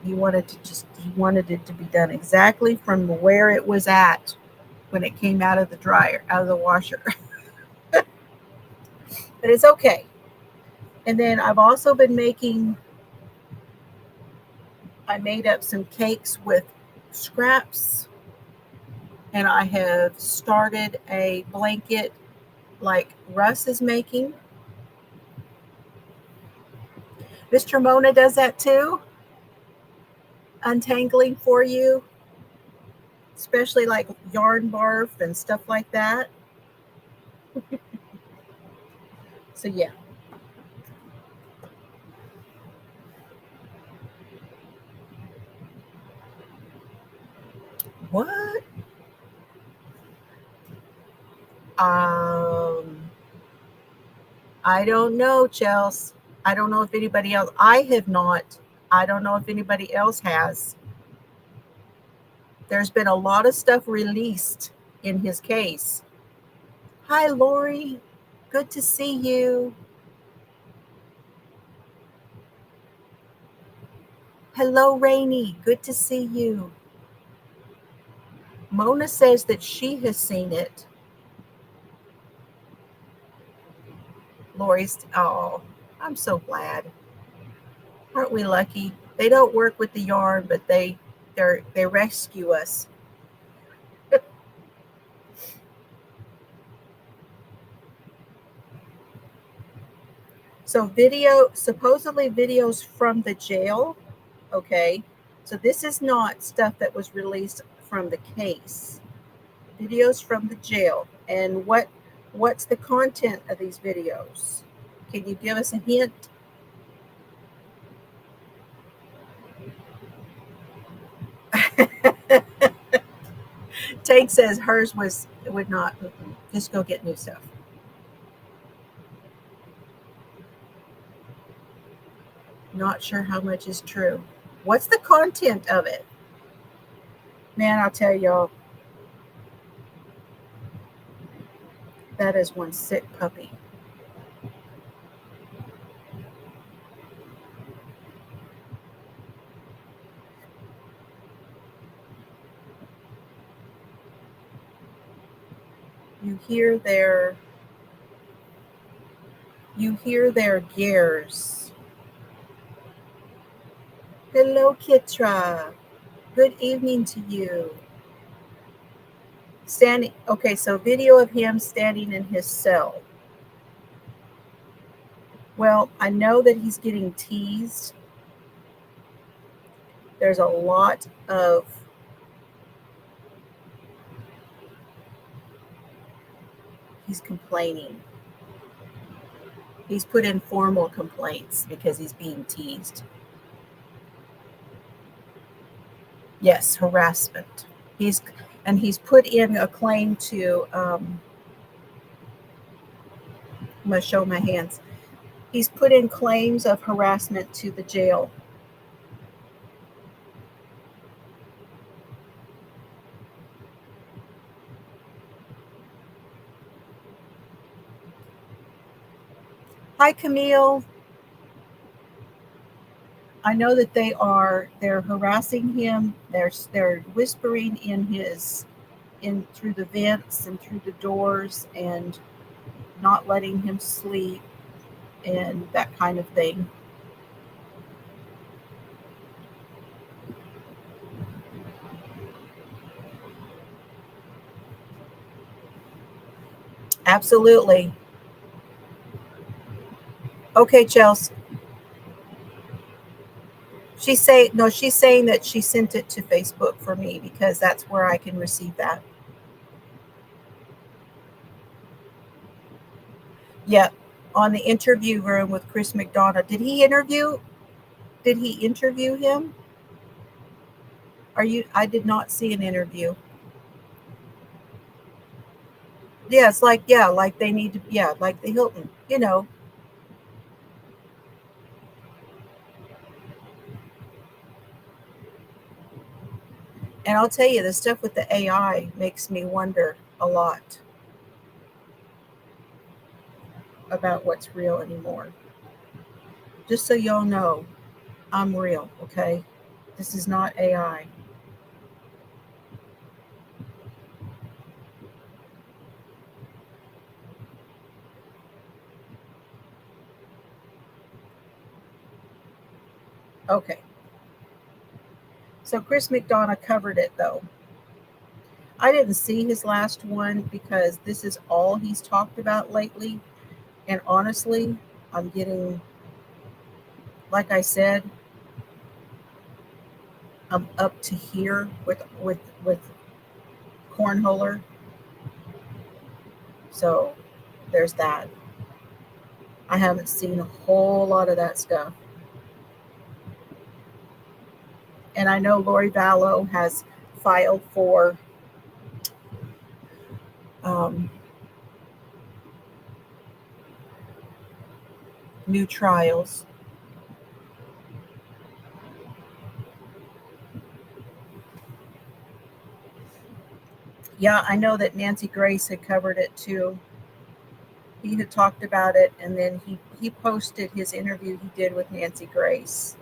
He wanted it to be done exactly from where it was at when it came out of the dryer, out of the washer. But it's okay. And then I've also been I made up some cakes with scraps, and I have started a blanket like Russ is making. Mr. Mona does that too, untangling for you, especially like yarn barf and stuff like that. So yeah. What? I don't know, Chelsea. I don't know if anybody else. I have not. I don't know if anybody else has. There's been a lot of stuff released in his case. Hi, Lori. Good to see you. Hello, Rainy. Good to see you. Mona says that she has seen it. Lori's, oh, I'm so glad. Aren't we lucky? They don't work with the yarn, but they rescue us. So supposedly videos from the jail. Okay. So this is not stuff that was released from the case. Videos from the jail. And what's the content of these videos? Can you give us a hint? Tate says hers would not. Just go get new stuff. Not sure how much is true. What's the content of it? Man, I'll tell y'all, that is one sick puppy. You hear their gears. Hello, Kitra. Good evening to you. Standing, okay, so video of him standing in his cell. Well, I know that he's getting teased. There's a lot of he's complaining. He's put in formal complaints because he's being teased. Yes, harassment. He's put in a claim to I'm going to show my hands. He's put in claims of harassment to the jail. Hi, Camille. I know that they're harassing him. They're whispering in through the vents and through the doors and not letting him sleep and that kind of thing. Absolutely. Okay, Chelsea. She's saying that she sent it to Facebook for me because that's where I can receive that. Yep, on the interview room with Chris McDonough. Did he interview him? I did not see an interview. Yeah, it's like, yeah, like they need to, yeah, like the Hilton, And I'll tell you, the stuff with the AI makes me wonder a lot about what's real anymore. Just so y'all know, I'm real, okay? This is not AI. Okay. So Chris McDonough covered it, though. I didn't see his last one because this is all he's talked about lately. And honestly, I'm getting, like I said, I'm up to here with cornholer. So there's that. I haven't seen a whole lot of that stuff. And I know Lori Vallow has filed for new trials. Yeah, I know that Nancy Grace had covered it too. He had talked about it, and then he posted his interview he did with Nancy Grace.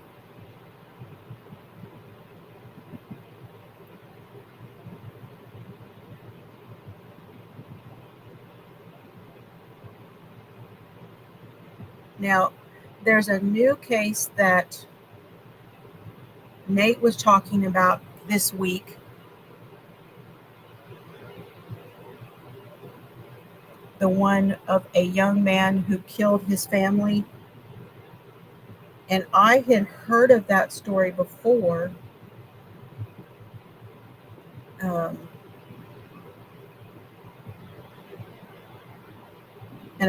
Now, there's a new case that Nate was talking about this week. The one of a young man who killed his family. And I had heard of that story before. And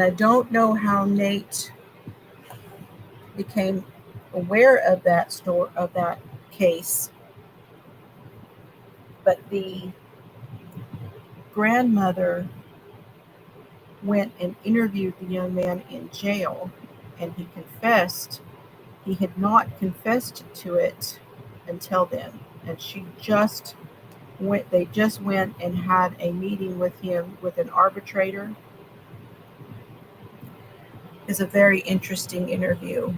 I don't know how Nate became aware of that case. But the grandmother went and interviewed the young man in jail, and he confessed. He had not confessed to it until then, and they just went and had a meeting with him with an arbitrator. It's a very interesting interview.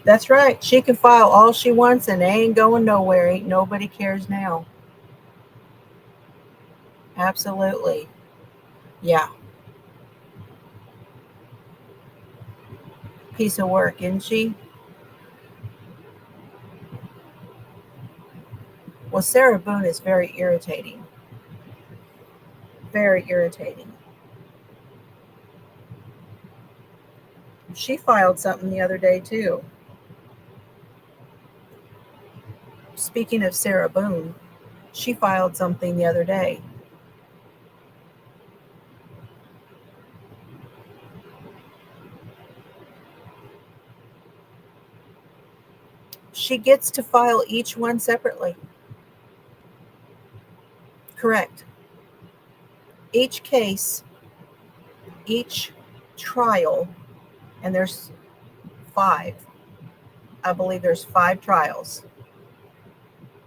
That's right. She can file all she wants and they ain't going nowhere. Ain't nobody cares now. Absolutely. Yeah. Piece of work, isn't she? Well, Sarah Boone is very irritating. Very irritating. She filed something the other day, too. Speaking of Sarah Boone, she filed something the other day. She gets to file each one separately. Correct. Each case, each trial, and there's 5. I believe there's 5 trials.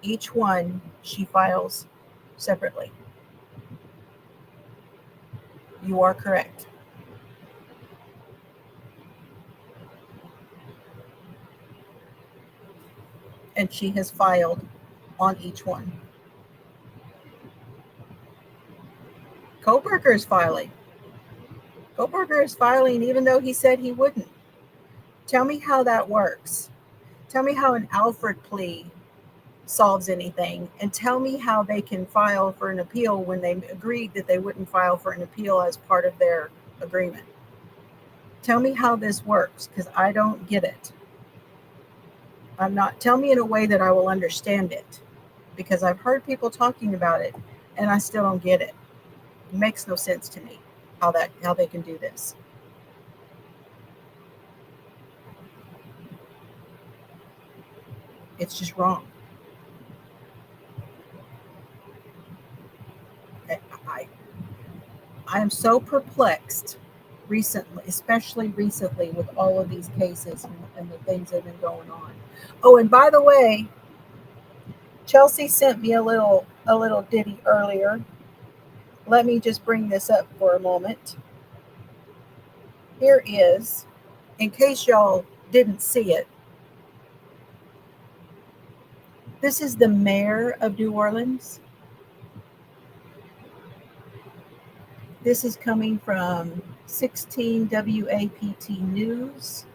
Each one she files separately. You are correct. And she has filed on each one. Koberger is filing. Koberger is filing even though he said he wouldn't. Tell me how that works. Tell me how an Alfred plea solves anything, and tell me how they can file for an appeal when they agreed that they wouldn't file for an appeal as part of their agreement. Tell me how this works, because I don't get it. Tell me in a way that I will understand it, because I've heard people talking about it and I still don't get it. It makes no sense to me how they can do this. It's just wrong. I, I am so perplexed recently, especially recently with all of these cases and the things that have been going on. Oh, and by the way, Chelsea sent me a little ditty earlier. Let me just bring this up for a moment. Here is, in case y'all didn't see it, this is the mayor of New Orleans. This is coming from 16 WAPT News.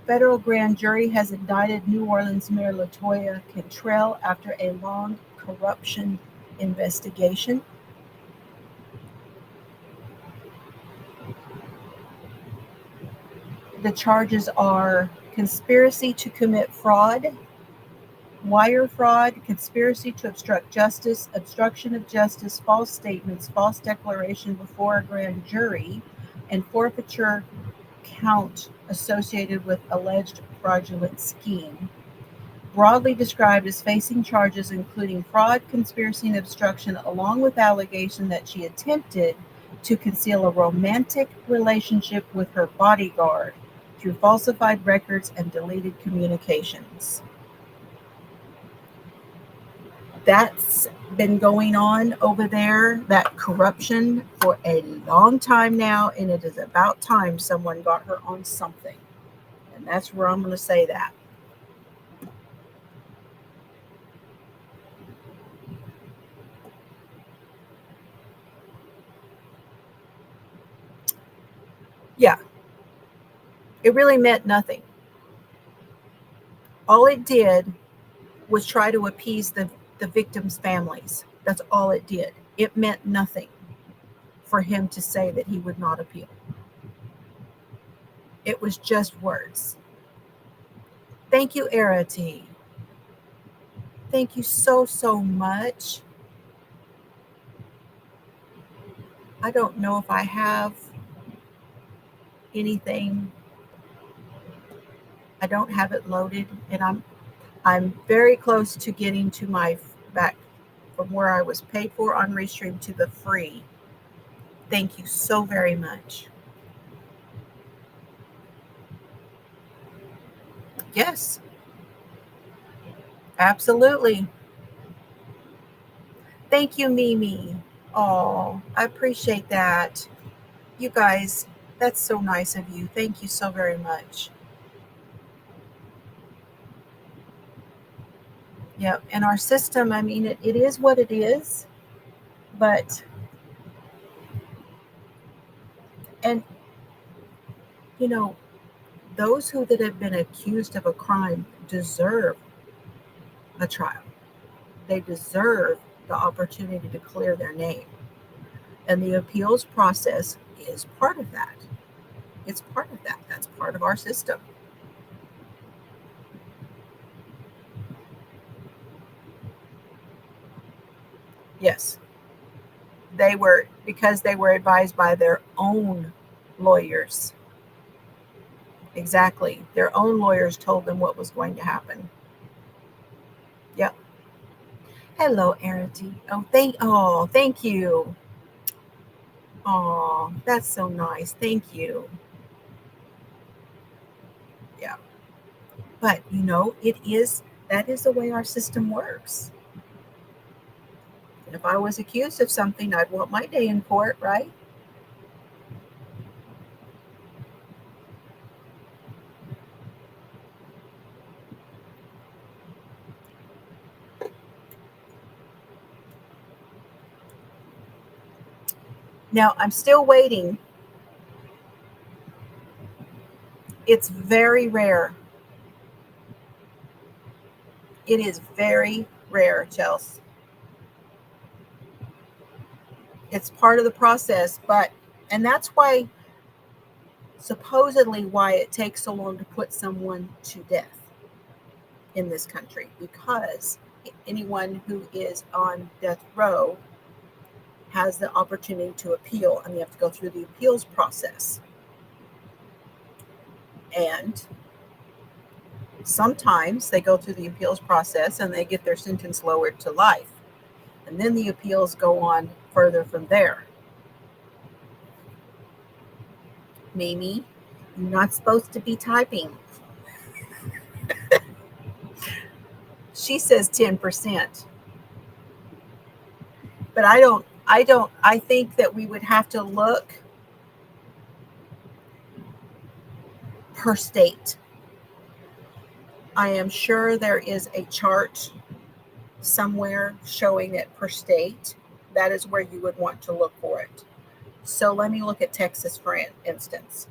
Federal grand jury has indicted New Orleans Mayor LaToya Cantrell after a long corruption investigation. The charges are conspiracy to commit fraud, wire fraud, conspiracy to obstruct justice, obstruction of justice, false statements, false declaration before a grand jury, and forfeiture count associated with alleged fraudulent scheme. Broadly described as facing charges including fraud, conspiracy, and obstruction, along with allegation that she attempted to conceal a romantic relationship with her bodyguard through falsified records and deleted communications. That's been going on over there, that corruption, for a long time now, and it is about time someone got her on something. And that's where I'm going to say that. Yeah, it really meant nothing. All it did was try to appease the victims' families. That's all it did. It meant nothing for him to say that he would not appeal. It was just words. Thank you, Arity. Thank you so much. I don't know if I have anything. I don't have it loaded, and I'm very close to getting to my back from where I was paid for on Restream to the free. Thank you so very much. Yes, absolutely. Thank you, Mimi. Oh, I appreciate that. You guys, that's so nice of you. Thank you so very much. Yep. And our system, I mean, it is what it is, but, and, you know, those who that have been accused of a crime deserve a trial. They deserve the opportunity to clear their name. And the appeals process is part of that. It's part of that. That's part of our system. Yes. Because they were advised by their own lawyers. Exactly. Their own lawyers told them what was going to happen. Yep. Hello, Arity. Thank you. Oh, that's so nice. Thank you. Yeah. But that is the way our system works. And if I was accused of something, I'd want my day in court, right? Now, I'm still waiting. It's very rare. It is very rare, Chelsea. It's part of the process, and that's why supposedly why it takes so long to put someone to death in this country, because anyone who is on death row has the opportunity to appeal, and they have to go through the appeals process. And sometimes they go through the appeals process and they get their sentence lowered to life. And then the appeals go on further from there. Mimi, you're not supposed to be typing. She says 10%. But I think that we would have to look per state. I am sure there is a chart somewhere showing it per state. That is where you would want to look for it. So let me look at Texas, for instance.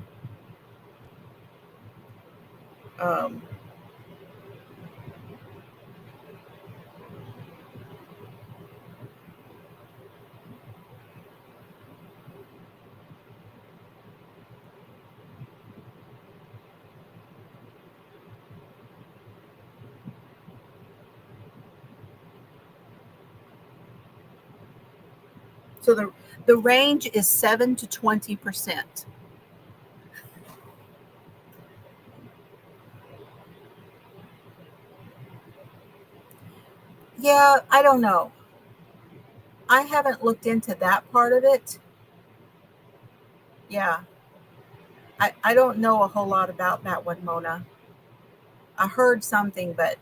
So the range is 7 to 20%. Yeah, I don't know. I haven't looked into that part of it. Yeah. I don't know a whole lot about that one, Mona. I heard something, but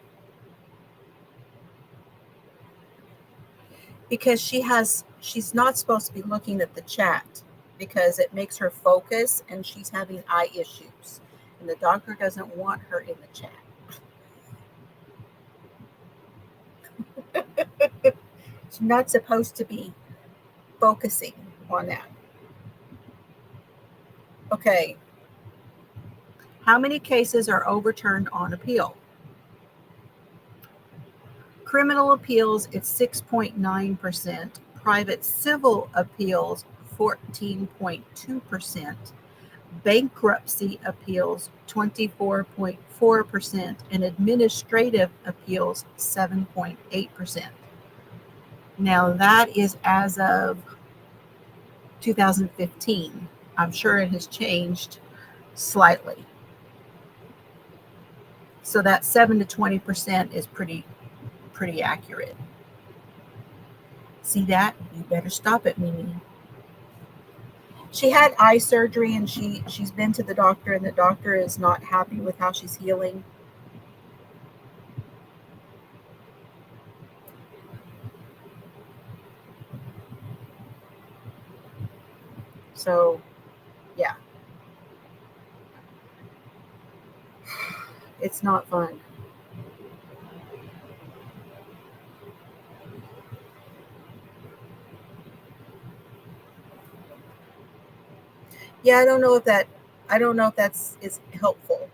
because she's not supposed to be looking at the chat because it makes her focus and she's having eye issues. And the doctor doesn't want her in the chat. She's not supposed to be focusing on that. Okay. How many cases are overturned on appeal? Criminal appeals, it's 6.9%. Private civil appeals, 14.2%. Bankruptcy appeals, 24.4%. And administrative appeals, 7.8%. Now that is as of 2015. I'm sure it has changed slightly. So that 7 to 20% is pretty accurate. See that? You better stop it, Mimi. She had eye surgery and she's been to the doctor, and the doctor is not happy with how she's healing. So, yeah. It's not fun. Yeah, I don't know if that's is helpful.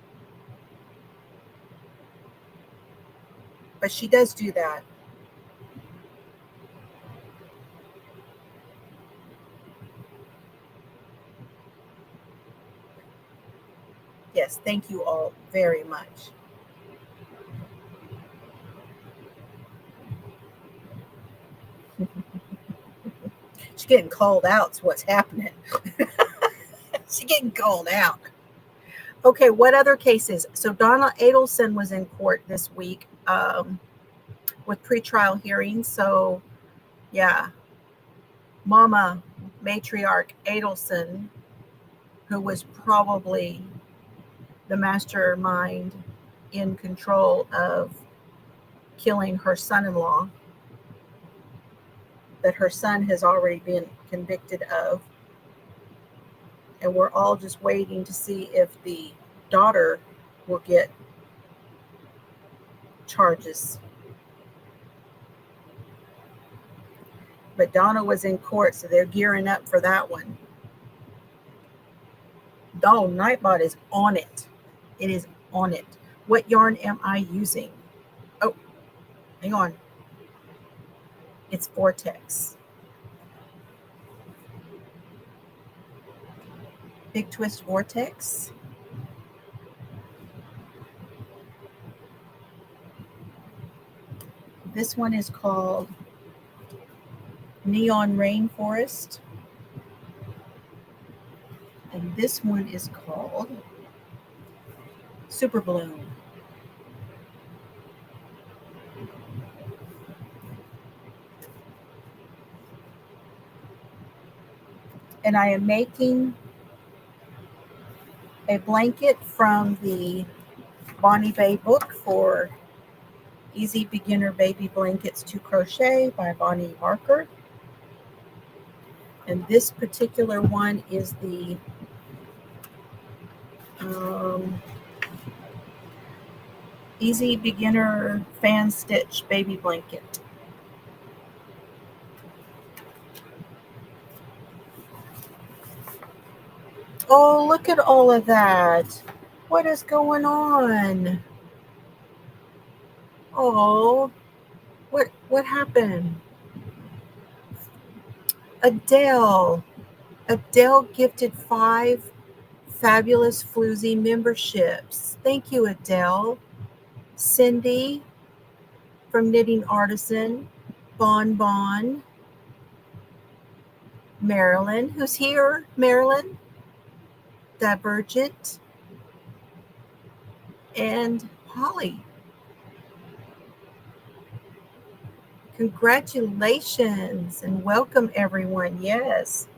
But she does do that. Yes, thank you all very much. She's getting called out is what's happening. She's getting called out. Okay, what other cases? So Donna Adelson was in court this week with pretrial hearings. So, yeah, Mama Matriarch Adelson, who was probably the mastermind in control of killing her son-in-law, that her son has already been convicted of. And we're all just waiting to see if the daughter will get charges. But Donna was in court, so they're gearing up for that one. Oh, Nightbot is on it. It is on it. What yarn am I using? Oh, hang on. It's Vortex. Big Twist Vortex. This one is called Neon Rainforest. And this one is called Super Bloom. And I am making a blanket from the Bonnie Bay book for Easy Beginner Baby Blankets to Crochet by Bonnie Barker. And this particular one is the Easy Beginner Fan Stitch Baby Blanket. Oh, look at all of that. What is going on? Oh, what happened? Adele. Adele gifted 5 fabulous Floozie memberships. Thank you, Adele. Cindy from Knitting Artisan. Bon Bon. Marilyn, who's here? Marilyn. Divergent. And Holly. Congratulations and welcome, everyone. Yes.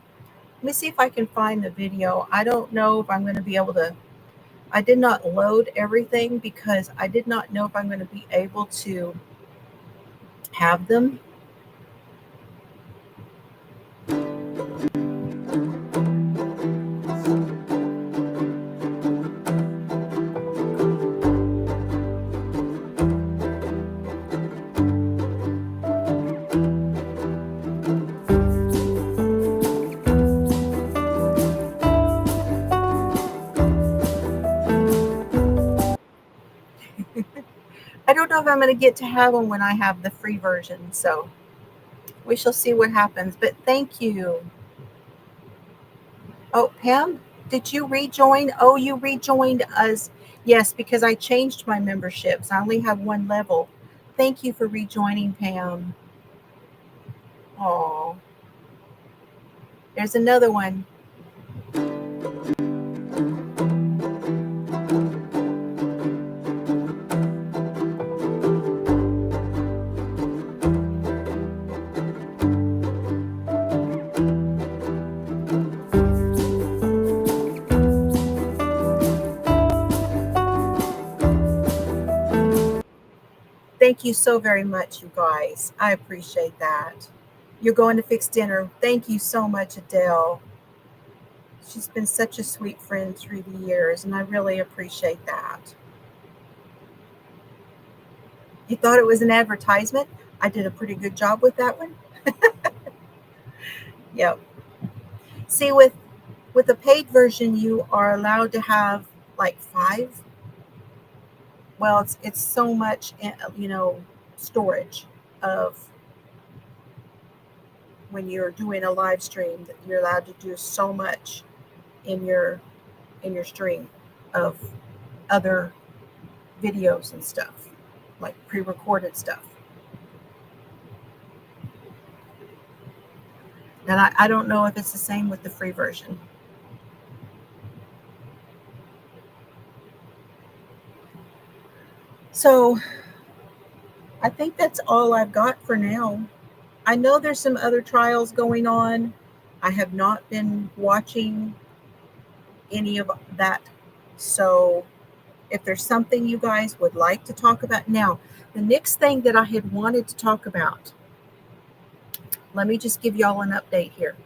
Let me see if I can find the video. I don't know if I'm going to be able to. I did not load everything because I did not know if I'm going to be able to have them. I don't know if I'm going to get to have them when I have the free version, so we shall see what happens. But thank you. Oh, Pam, did you rejoin? Oh, you rejoined us. Yes, because I changed my memberships. I only have one level. Thank you for rejoining, Pam. Oh, there's another one. Thank you so very much, you guys. I appreciate that. You're going to fix dinner. Thank you so much, Adele. She's been such a sweet friend through the years, and I really appreciate that. You thought it was an advertisement? I did a pretty good job with that one. Yep. See, with the paid version, you are allowed to have like 5. Well, it's so much, storage of when you're doing a live stream that you're allowed to do so much in your stream of other videos and stuff, like pre-recorded stuff. And I don't know if it's the same with the free version. So I think that's all I've got for now. I know there's some other trials going on. I have not been watching any of that. So if there's something you guys would like to talk about. Now, the next thing that I had wanted to talk about, let me just give y'all an update here.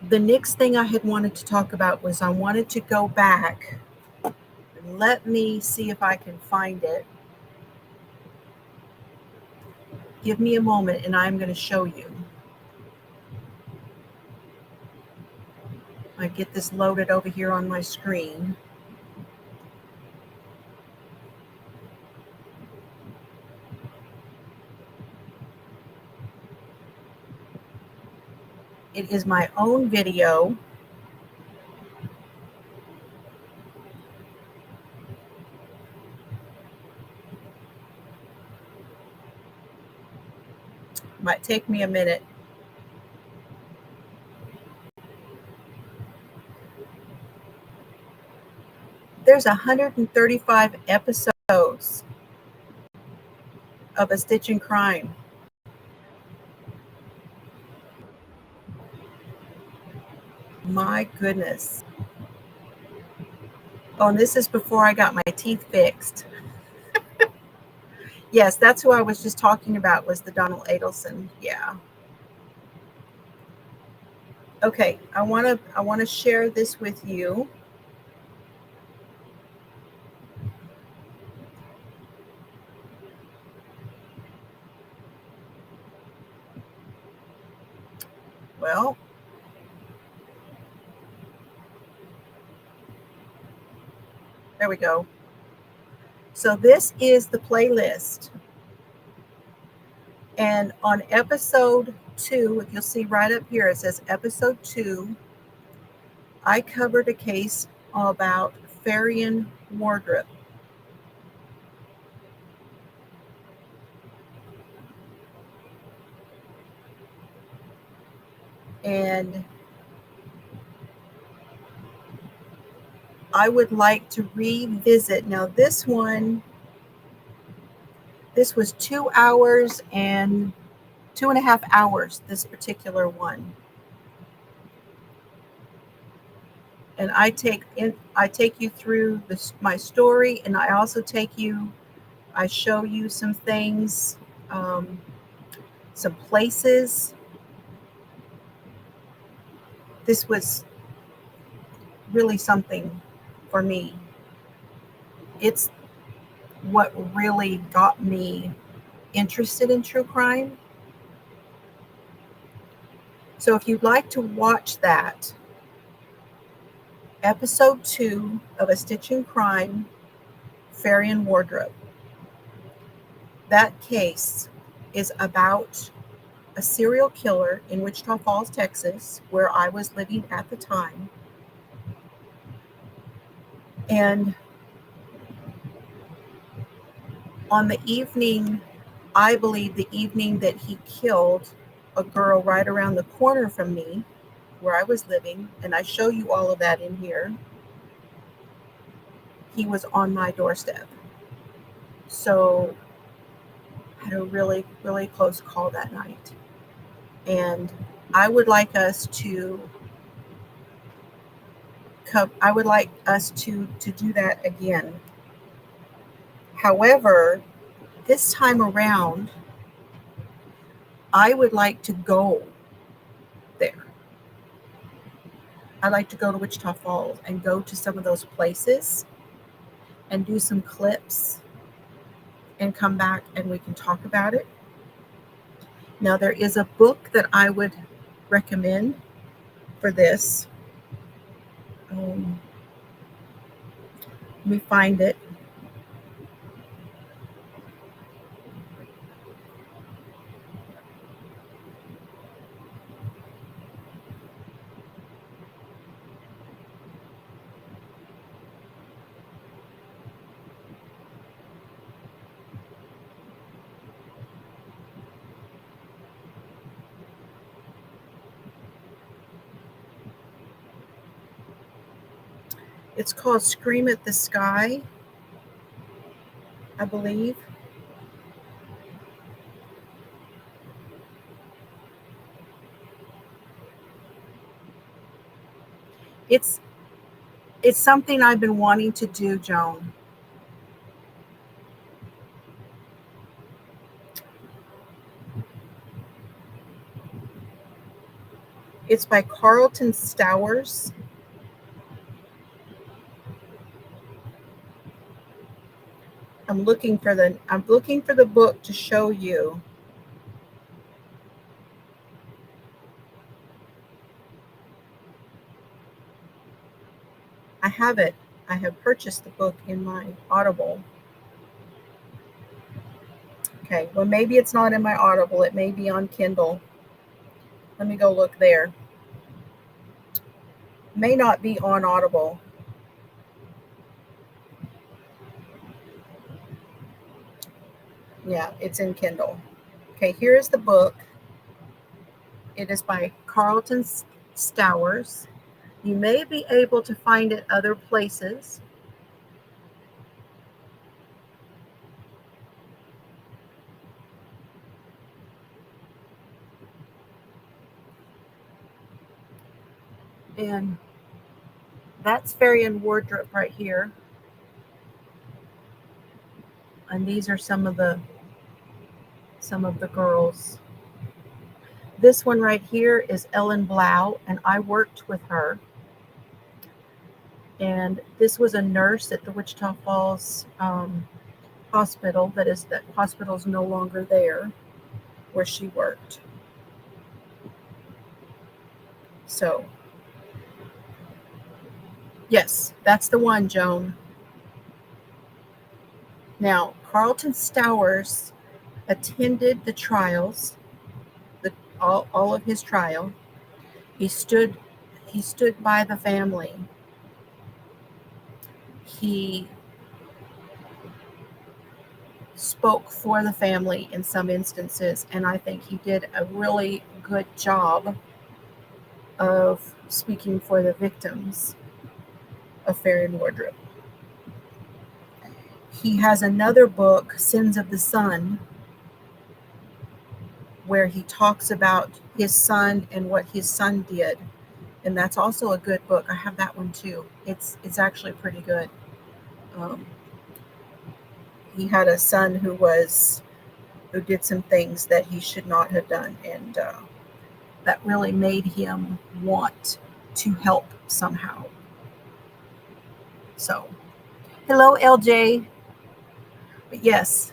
The next thing I had wanted to talk about was I wanted to go back. Let me see if I can find it. Give me a moment and I'm going to show you. I get this loaded over here on my screen. It is my own video. Might take me a minute. There's 135 episodes of A Stitch in Crime. My goodness. Oh, and this is before I got my teeth fixed. Yes, that's who I was just talking about, was the Donald Adelson. Yeah. Okay, I want to share this with you. Well, there we go. So this is the playlist. And on episode 2, if you'll see right up here, it says episode 2, I covered a case about Farian Wardrop. And I would like to revisit. Now this one, this was 2 hours and 2.5 hours, this particular one. And I take you through my story, and I also I show you some things, some places. This was really something for me. It's what really got me interested in true crime. So if you'd like to watch that, episode 2 of A Stitch in Crime, Farian Wardrop. That case is about a serial killer in Wichita Falls, Texas, where I was living at the time. And on the evening, I believe the evening that he killed a girl right around the corner from me, where I was living, and I show you all of that in here, he was on my doorstep. So I had a really, really close call that night. And I would like us to do that again. However, this time around, I would like to go there. I'd like to go to Wichita Falls and go to some of those places and do some clips and come back and we can talk about it. Now, there is a book that I would recommend for this. Let me find it. It's called Scream at the Sky, I believe. It's something I've been wanting to do, Joan. It's by Carlton Stowers. I'm looking for the book to show you. I have it. I have purchased the book in my Audible. Okay, well, maybe it's not in my Audible. It may be on Kindle. Let me go look there. May not be on Audible. Yeah, it's in Kindle. Okay, here is the book. It is by Carlton Stowers. You may be able to find it other places. And that's Fairy and Wardrobe right here. And these are some of the girls. This one right here is Ellen Blau, and I worked with her. And this was a nurse at the Wichita Falls hospital. That hospital is no longer there where she worked. So, yes, that's the one, Joan. Now, Carlton Stowers attended the trials, all of his trial. He stood by the family. He spoke for the family in some instances, and I think he did a really good job of speaking for the victims of Fairy and Wardrobe. He has another book, Sins of the Son, where he talks about his son and what his son did, and that's also a good book. I have that one too. It's actually pretty good. He had a son who did some things that he should not have done, and that really made him want to help somehow. So, hello, LJ. But yes,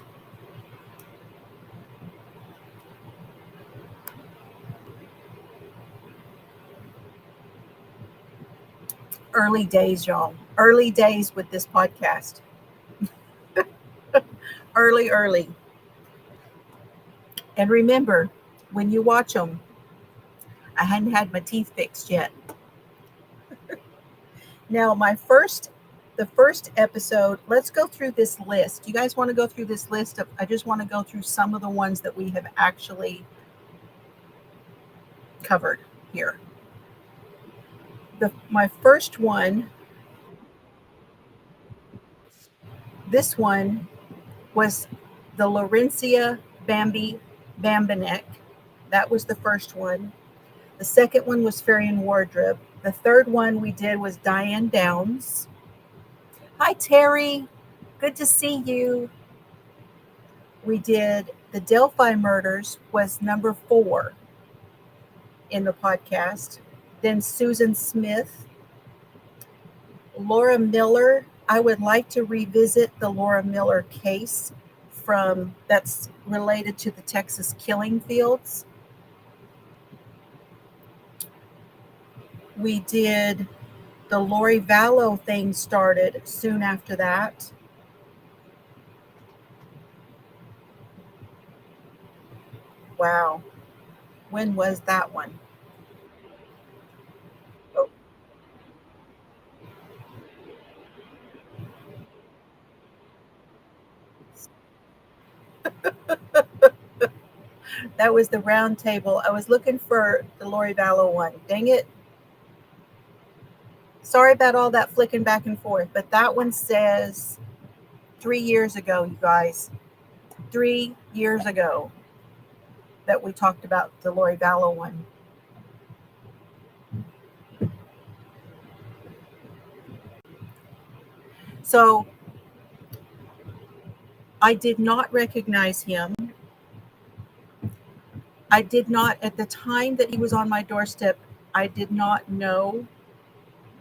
early days, y'all. Early days with this podcast. Early. And remember, when you watch them, I hadn't had my teeth fixed yet. Now, the first episode, let's go through this list. You guys want to go through this list? I just want to go through some of the ones that we have actually covered here. My first one, this one was the Laurencia Bambinek. That was the first one. The second one was Fairy and Wardrobe. The third one we did was Diane Downs. Hi, Terry. Good to see you. We did the Delphi murders, was number 4 in the podcast. Then Susan Smith. Laura Miller. I would like to revisit the Laura Miller case that's related to the Texas killing fields. We did the Lori Vallow thing started soon after that. Wow. When was that one? Oh. That was the round table. I was looking for the Lori Vallow one. Dang it. Sorry about all that flicking back and forth, but that one says 3 years ago, you guys. 3 years ago that we talked about the Lori Vallow one. So I did not recognize him. I did not, at the time that he was on my doorstep, I did not know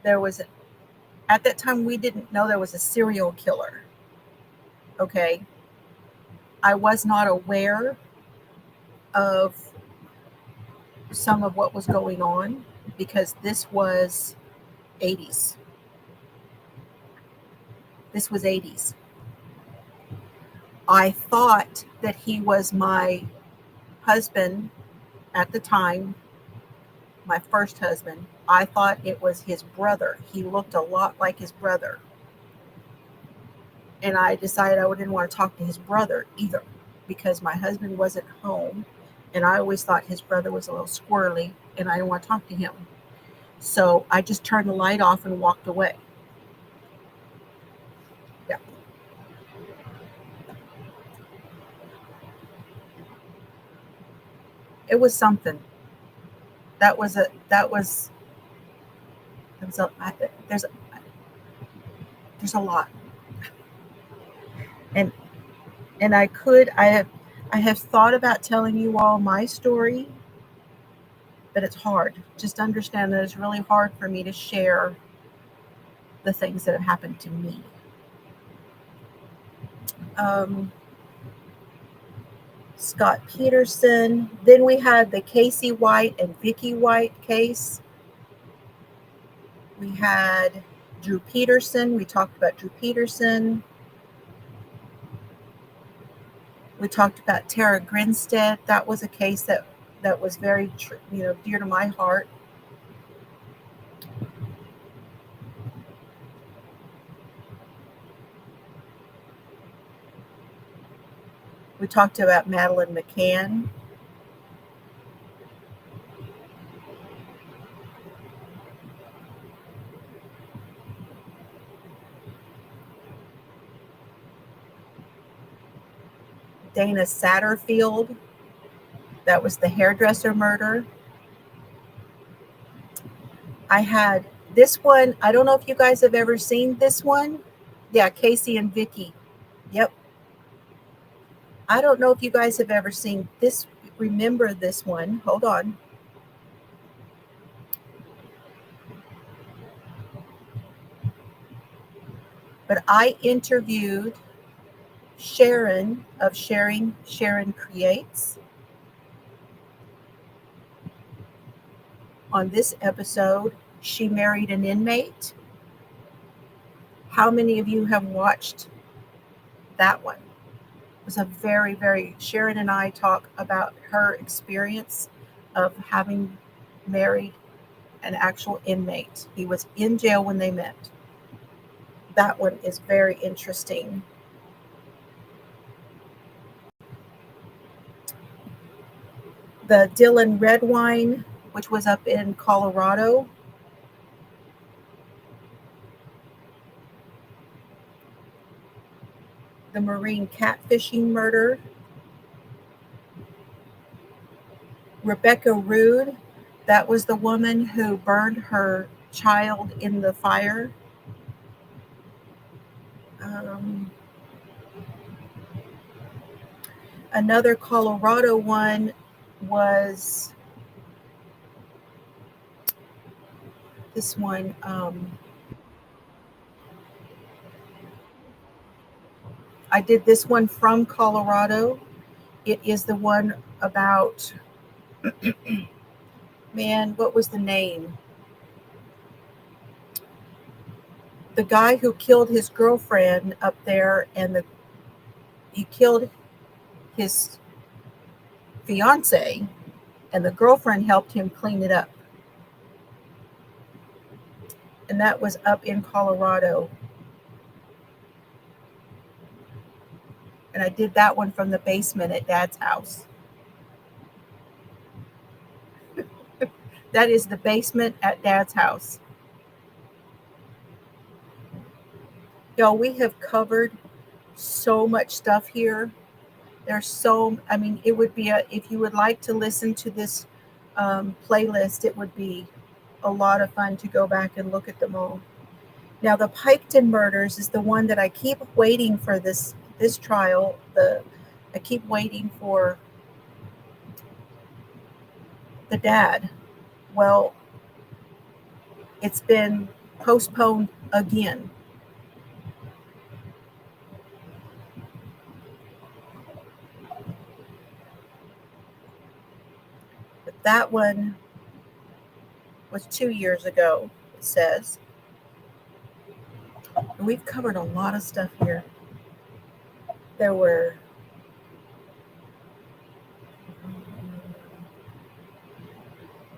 at that time, we didn't know there was a serial killer. Okay. I was not aware of some of what was going on because this was 80s. This was 80s. I thought that he was my husband at the time, my first husband. I thought it was his brother. He looked a lot like his brother. And I decided I didn't want to talk to his brother either because my husband wasn't home And I always thought his brother was a little squirrely, and I didn't want to talk to him. So I just turned the light off and walked away. Yeah. It was something. That was a that was there's a, I, there's a lot. And and I have thought about telling you all my story, but it's hard. Just understand that it's really hard for me to share the things that have happened to me. Um, Scott Peterson. Then we had the Casey White and Vicky White case. We had Drew Peterson. We talked about Drew Peterson. We talked about Tara Grinstead. That was a case that was very dear to my heart. We talked about Madeline McCann. Dana Satterfield. That was the hairdresser murder. I had this one. I don't know if you guys have ever seen this one. Yeah, Casey and Vicky. Yep. I don't know if you guys have ever seen this. Remember this one. Hold on. But I interviewed Sharon of Sharon Creates on this episode. She married an inmate. How many of you have watched that one? It was a very, very, Sharon and I talk about her experience of having married an actual inmate. He was in jail when they met. That one is very interesting. The Dylan Redwine, which was up in Colorado. The marine catfishing murder. Rebecca Rude, that was the woman who burned her child in the fire. Um, Another Colorado one was this one. I did this one from Colorado. It is the one about, man, what was the name? The guy who killed his girlfriend up there, and he killed his fiance, and the girlfriend helped him clean it up. And that was up in Colorado. And I did that one from the basement at Dad's house. That is the basement at Dad's house. Y'all, we have covered so much stuff here. It would be if you would like to listen to this playlist, it would be a lot of fun to go back and look at them all. Now, the Piketon murders is the one that I keep waiting for this trial. I keep waiting for the dad. Well, it's been postponed again. But that one was 2 years ago, it says. And we've covered a lot of stuff here. There were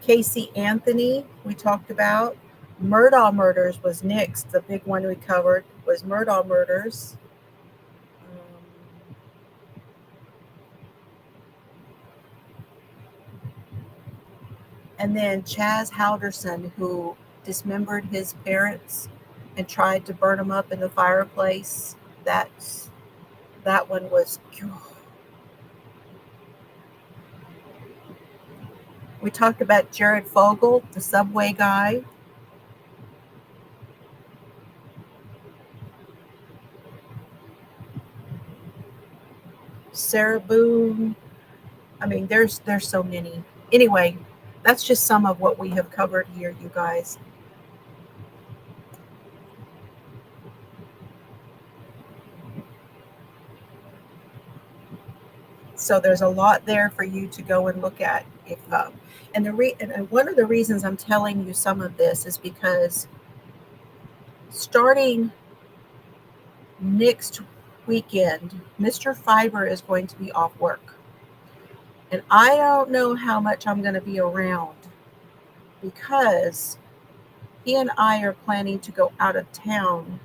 Casey Anthony, we talked about. Murdaugh murders was next. The big one we covered was Murdaugh murders. And then Chaz Halderson, who dismembered his parents and tried to burn them up in the fireplace. That one was. We talked about Jared Fogle, the subway guy. Sarah Boone. I mean, there's so many. Anyway, that's just some of what we have covered here, you guys. So there's a lot there for you to go and look at. If and one of the reasons I'm telling you some of this is because starting next weekend, Mr. Fiber is going to be off work. And I don't know how much I'm going to be around because he and I are planning to go out of town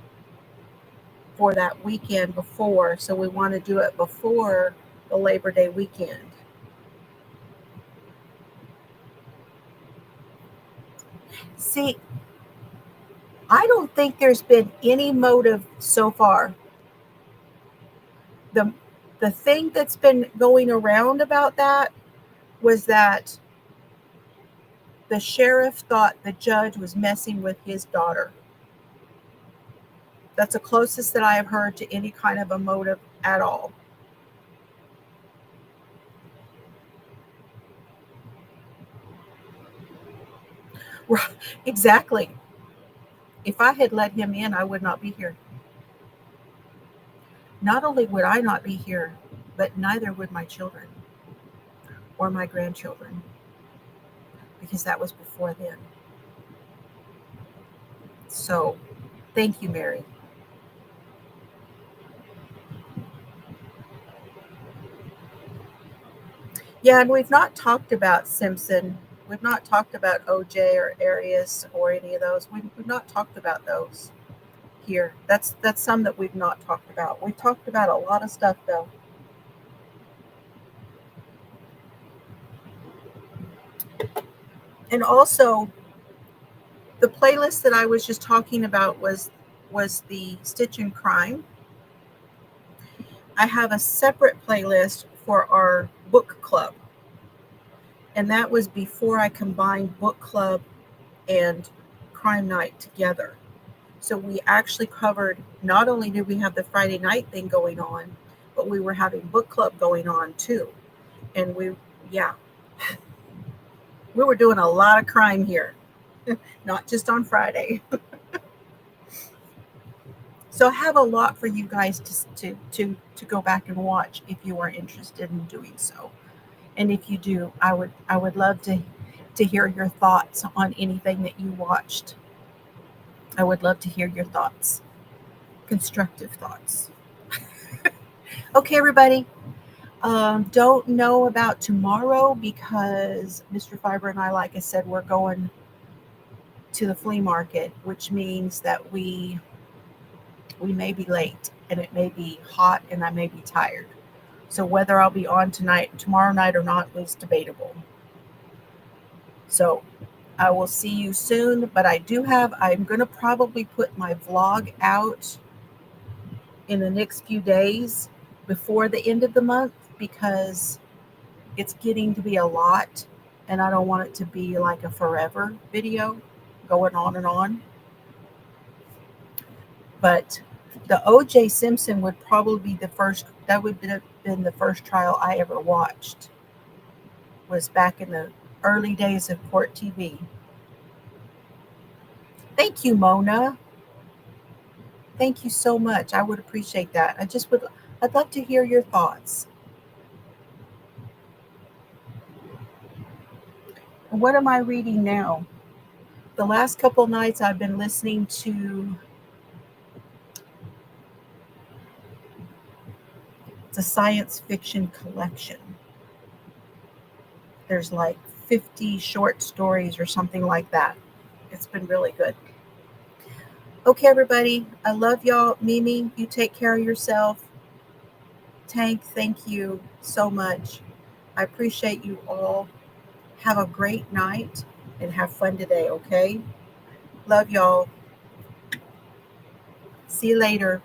for that weekend before. So we want to do it before the Labor Day weekend. See, I don't think there's been any motive so far. The thing that's been going around about that was that the sheriff thought the judge was messing with his daughter. That's the closest that I have heard to any kind of a motive at all. Exactly. If I had let him in, I would not be here. Not only would I not be here, but neither would my children or my grandchildren, because that was before then. So, thank you, Mary. Yeah, and we've not talked about Simpson. We've not talked about OJ or Arias or any of those. We've not talked about those here. That's some that we've not talked about. We've talked about a lot of stuff, though. And also, the playlist that I was just talking about was the Stitch and Crime. I have a separate playlist for our book club. And that was before I combined book club and crime night together. So we actually covered, not only did we have the Friday night thing going on, but we were having book club going on too. And we were doing a lot of crime here, not just on Friday. So I have a lot for you guys to go back and watch if you are interested in doing so. And if you do, I would love to hear your thoughts on anything that you watched. I would love to hear your thoughts, constructive thoughts. Okay, everybody. Don't know about tomorrow because Mr. Fiber and I, like I said, we're going to the flea market, which means that we may be late and it may be hot and I may be tired. So whether I'll be on tomorrow night or not is debatable. So I will see you soon, but I'm going to probably put my vlog out in the next few days before the end of the month because it's getting to be a lot and I don't want it to be like a forever video going on and on. But the O.J. Simpson would probably be that would have been the first trial I ever watched. Was back in the early days of Court TV. Thank you, Mona. Thank you so much. I would appreciate that. I'd love to hear your thoughts. What am I reading now? The last couple nights I've been listening to the science fiction collection. There's like 50 short stories or something like that. It's been really good. Okay, everybody. I love y'all. Mimi, you take care of yourself. Tank, thank you so much. I appreciate you all. Have a great night and have fun today, okay? Love y'all. See you later.